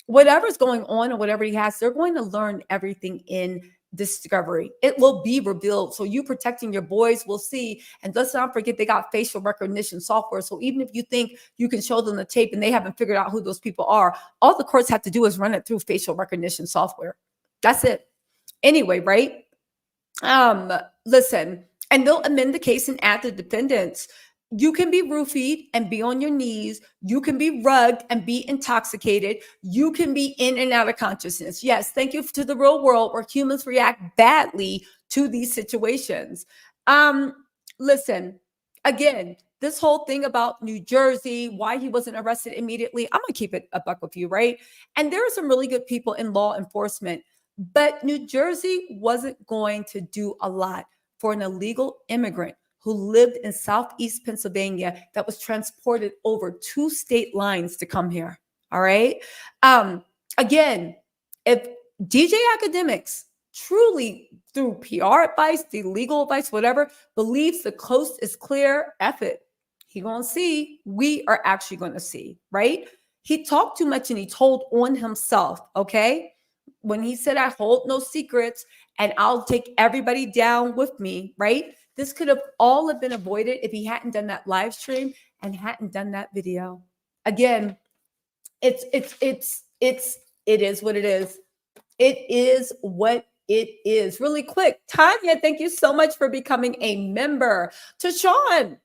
Whatever's going on or whatever he has, they're going to learn everything in discovery. It will be revealed. So you protecting your boys, will see. And let's not forget, they got facial recognition software. So even if you think you can show them the tape and they haven't figured out who those people are, all the courts have to do is run it through facial recognition software. That's it. Anyway, right? Listen, and they'll amend the case and add the defendants. You can be roofied and be on your knees. You can be rugged and be intoxicated. You can be in and out of consciousness. Yes, thank you to the real world where humans react badly to these situations. Listen, again, this whole thing about New Jersey, why he wasn't arrested immediately, I'm going to keep it a buck with you, right? And there are some really good people in law enforcement, but New Jersey wasn't going to do a lot for an illegal immigrant who lived in Southeast Pennsylvania that was transported over 2 state lines to come here. All right. Again, if DJ Academics truly, through PR advice, the legal advice, whatever, believes the coast is clear, F it. He gonna see. We are actually going to see, right? He talked too much and he told on himself. Okay. When he said, I hold no secrets and I'll take everybody down with me, right? This could have all have been avoided if he hadn't done that live stream and hadn't done that video. Again, it is what it is. It is what it is. Really quick, Tanya, thank you so much for becoming a member. Trishawn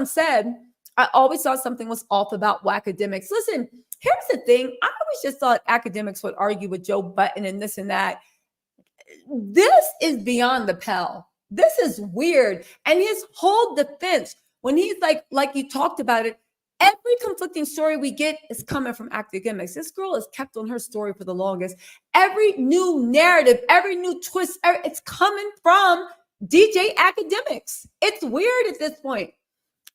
said, I always thought something was off about Academics. Listen, here's the thing. I always just thought Academics would argue with Joe Button and this and that. This is beyond the pale. This is weird. And his whole defense, when he's like you talked about it, every conflicting story we get is coming from Academics. This girl has kept on her story for the longest. Every new narrative, every new twist, it's coming from DJ Academics. It's weird at this point.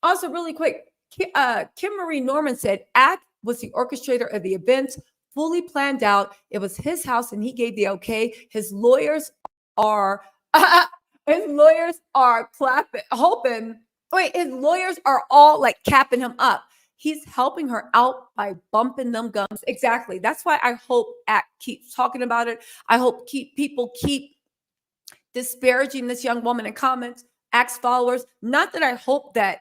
Also, really quick, Kim Marie Norman said, Ack was the orchestrator of the event, fully planned out. It was his house and he gave the okay. His lawyers are clapping, hoping. Wait, his lawyers are all like capping him up. He's helping her out by bumping them gums. Exactly. That's why I hope Act keeps talking about it. I hope people keep disparaging this young woman in comments, Act's followers. Not that I hope that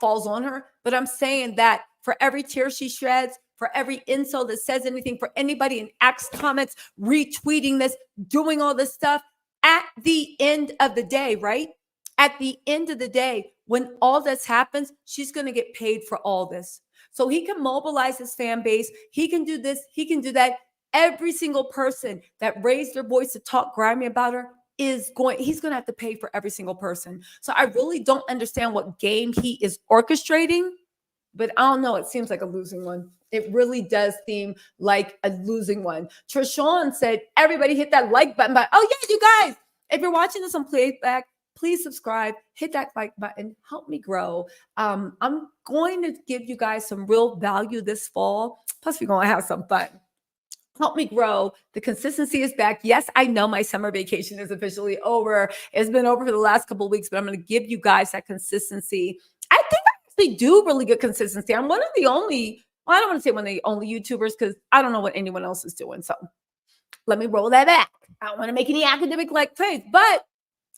falls on her, but I'm saying that for every tear she shreds, for every insult that says anything, for anybody in Act's comments retweeting this, doing all this stuff, at the end of the day, right? At the end of the day, when all this happens, she's going to get paid for all this. So he can mobilize his fan base. He can do this. He can do that. Every single person that raised their voice to talk grimy about her he's going to have to pay for every single person. So I really don't understand what game he is orchestrating, but I don't know. It seems like a losing one. It really does seem like a losing one. Trishawn said, everybody hit that like button. Oh yeah, you guys, if you're watching this on playback, please subscribe, hit that like button, help me grow. I'm going to give you guys some real value this fall. Plus, we're going to have some fun. Help me grow. The consistency is back. Yes, I know my summer vacation is officially over. It's been over for the last couple of weeks, but I'm going to give you guys that consistency. I think I actually do really good consistency. I'm one of the only, well, I don't want to say one of the only YouTubers because I don't know what anyone else is doing. So let me roll that back. I don't want to make any academic like claims, but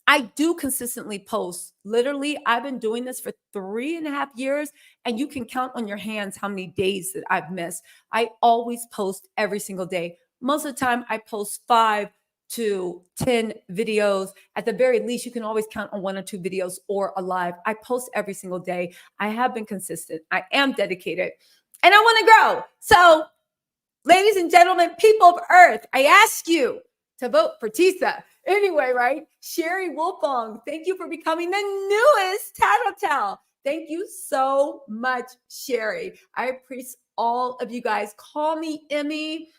I do consistently post. Literally, I've been doing this for 3.5 years, and you can count on your hands how many days that I've missed. I always post every single day. Most of the time, I post 5 to 10 videos. At the very least, you can always count on 1 or 2 videos or a live. I post every single day. I have been consistent. I am dedicated, and I want to grow. So Ladies and gentlemen, people of Earth, I ask you to vote for Tisa. Anyway, right? Sherry Wolfong, thank you for becoming the newest Tattletale. Thank you so much, Sherry. I appreciate all of you guys. Call me Emmy.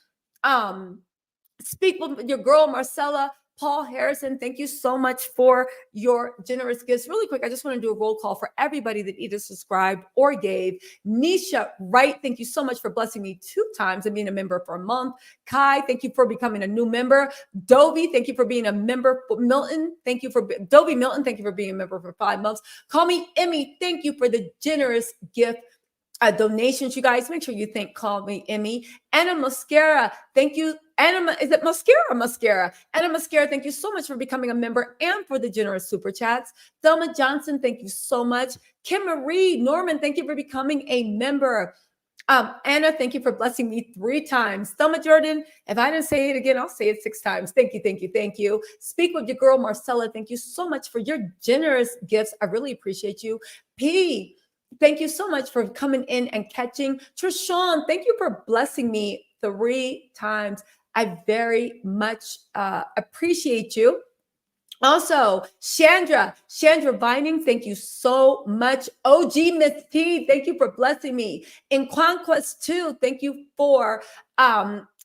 Speak with your girl, Marcella. Paul Harrison, thank you so much for your generous gifts. Really quick, I just want to do a roll call for everybody that either subscribed or gave. Nisha Wright, thank you so much for blessing me 2 times and being a member for a month. Kai, thank you for becoming a new member. Dovey, thank you for being a member. Milton, thank you for Dovey Milton, thank you for being a member for 5 months. Call me Emmy, thank you for the generous gift. Donations, you guys, make sure you thank Call Me Emmy. Anna Mascara, thank you. Anna, is it Mascara or Mascara? Anna Mascara, thank you so much for becoming a member and for the generous super chats. Thelma Johnson, thank you so much. Kim Marie Norman, thank you for becoming a member. Anna, thank you for blessing me 3 times. Thelma Jordan, if I didn't say it again, I'll say it 6 times. Thank you, thank you, thank you. Speak with your girl, Marcella. Thank you so much for your generous gifts. I really appreciate you. P, thank you so much for coming in and catching. Trishawn, thank you for blessing me 3 times. I very much appreciate you. Also, Chandra Vining, thank you so much. OG Miss T, thank you for blessing me. In Conquest 2, thank you for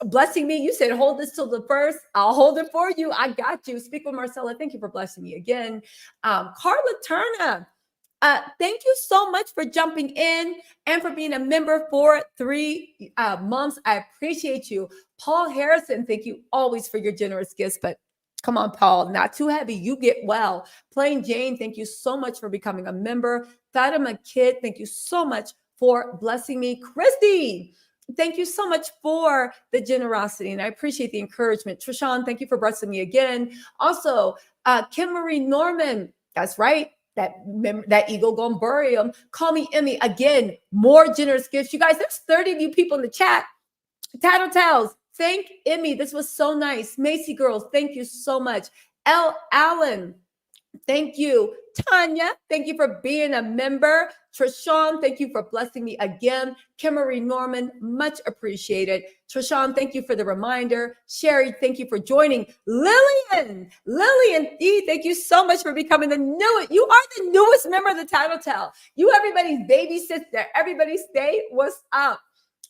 blessing me. You said, hold this till the 1st. I'll hold it for you. I got you. Speak with Marcella. Thank you for blessing me again. Carla Turner, thank you so much for jumping in and for being a member for 3 months. I appreciate you. Paul Harrison, thank you always for your generous gifts, but come on, Paul, not too heavy. You get well. Plain Jane, thank you so much for becoming a member. Fatima Kid, thank you so much for blessing me. Christy, thank you so much for the generosity, and I appreciate the encouragement. Trishawn, thank you for blessing me again. Also, Kim Marie Norman, that's right. That eagle gonna bury him. Call me Emmy. Again, more generous gifts. You guys, there's 30 of you people in the chat. Tattletales, thank Emmy. This was so nice. Macy Girls, thank you so much. L. Allen, thank you. Tanya, thank you for being a member. Trishawn, thank you for blessing me again. Kimmery Norman, much appreciated. Trishawn, thank you for the reminder. Sherry, thank you for joining. Lillian E, thank you so much for becoming you are the newest member of the Tattletale. You everybody's baby sister. Everybody stay, what's up?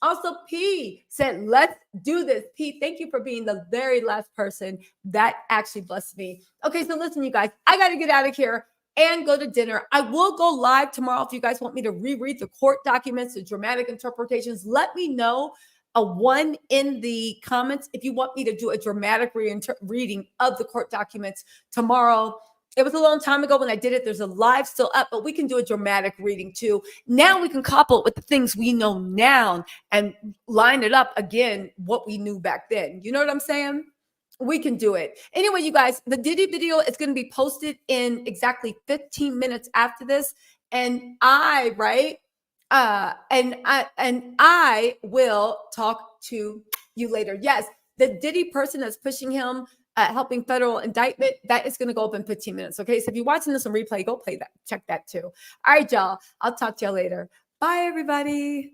Also, P said, let's do this. P, thank you for being the very last person that actually blessed me. Okay, so listen, you guys, I got to get out of here and go to dinner. I will go live tomorrow if you guys want me to reread the court documents, the dramatic interpretations. Let me know one in the comments if you want me to do a dramatic reading of the court documents tomorrow. It was a long time ago when I did it. There's a live still up, but we can do a dramatic reading too. Now we can couple it with the things we know now and line it up again, what we knew back then. You know what I'm saying? We can do it. Anyway, you guys, the Diddy video is going to be posted in exactly 15 minutes after this. And I will talk to you later. Yes, the Diddy person that's pushing him, helping federal indictment, that is going to go up in 15 minutes. Okay, so if you're watching this on replay, go play that. Check that too. All right, y'all. I'll talk to y'all later. Bye, everybody.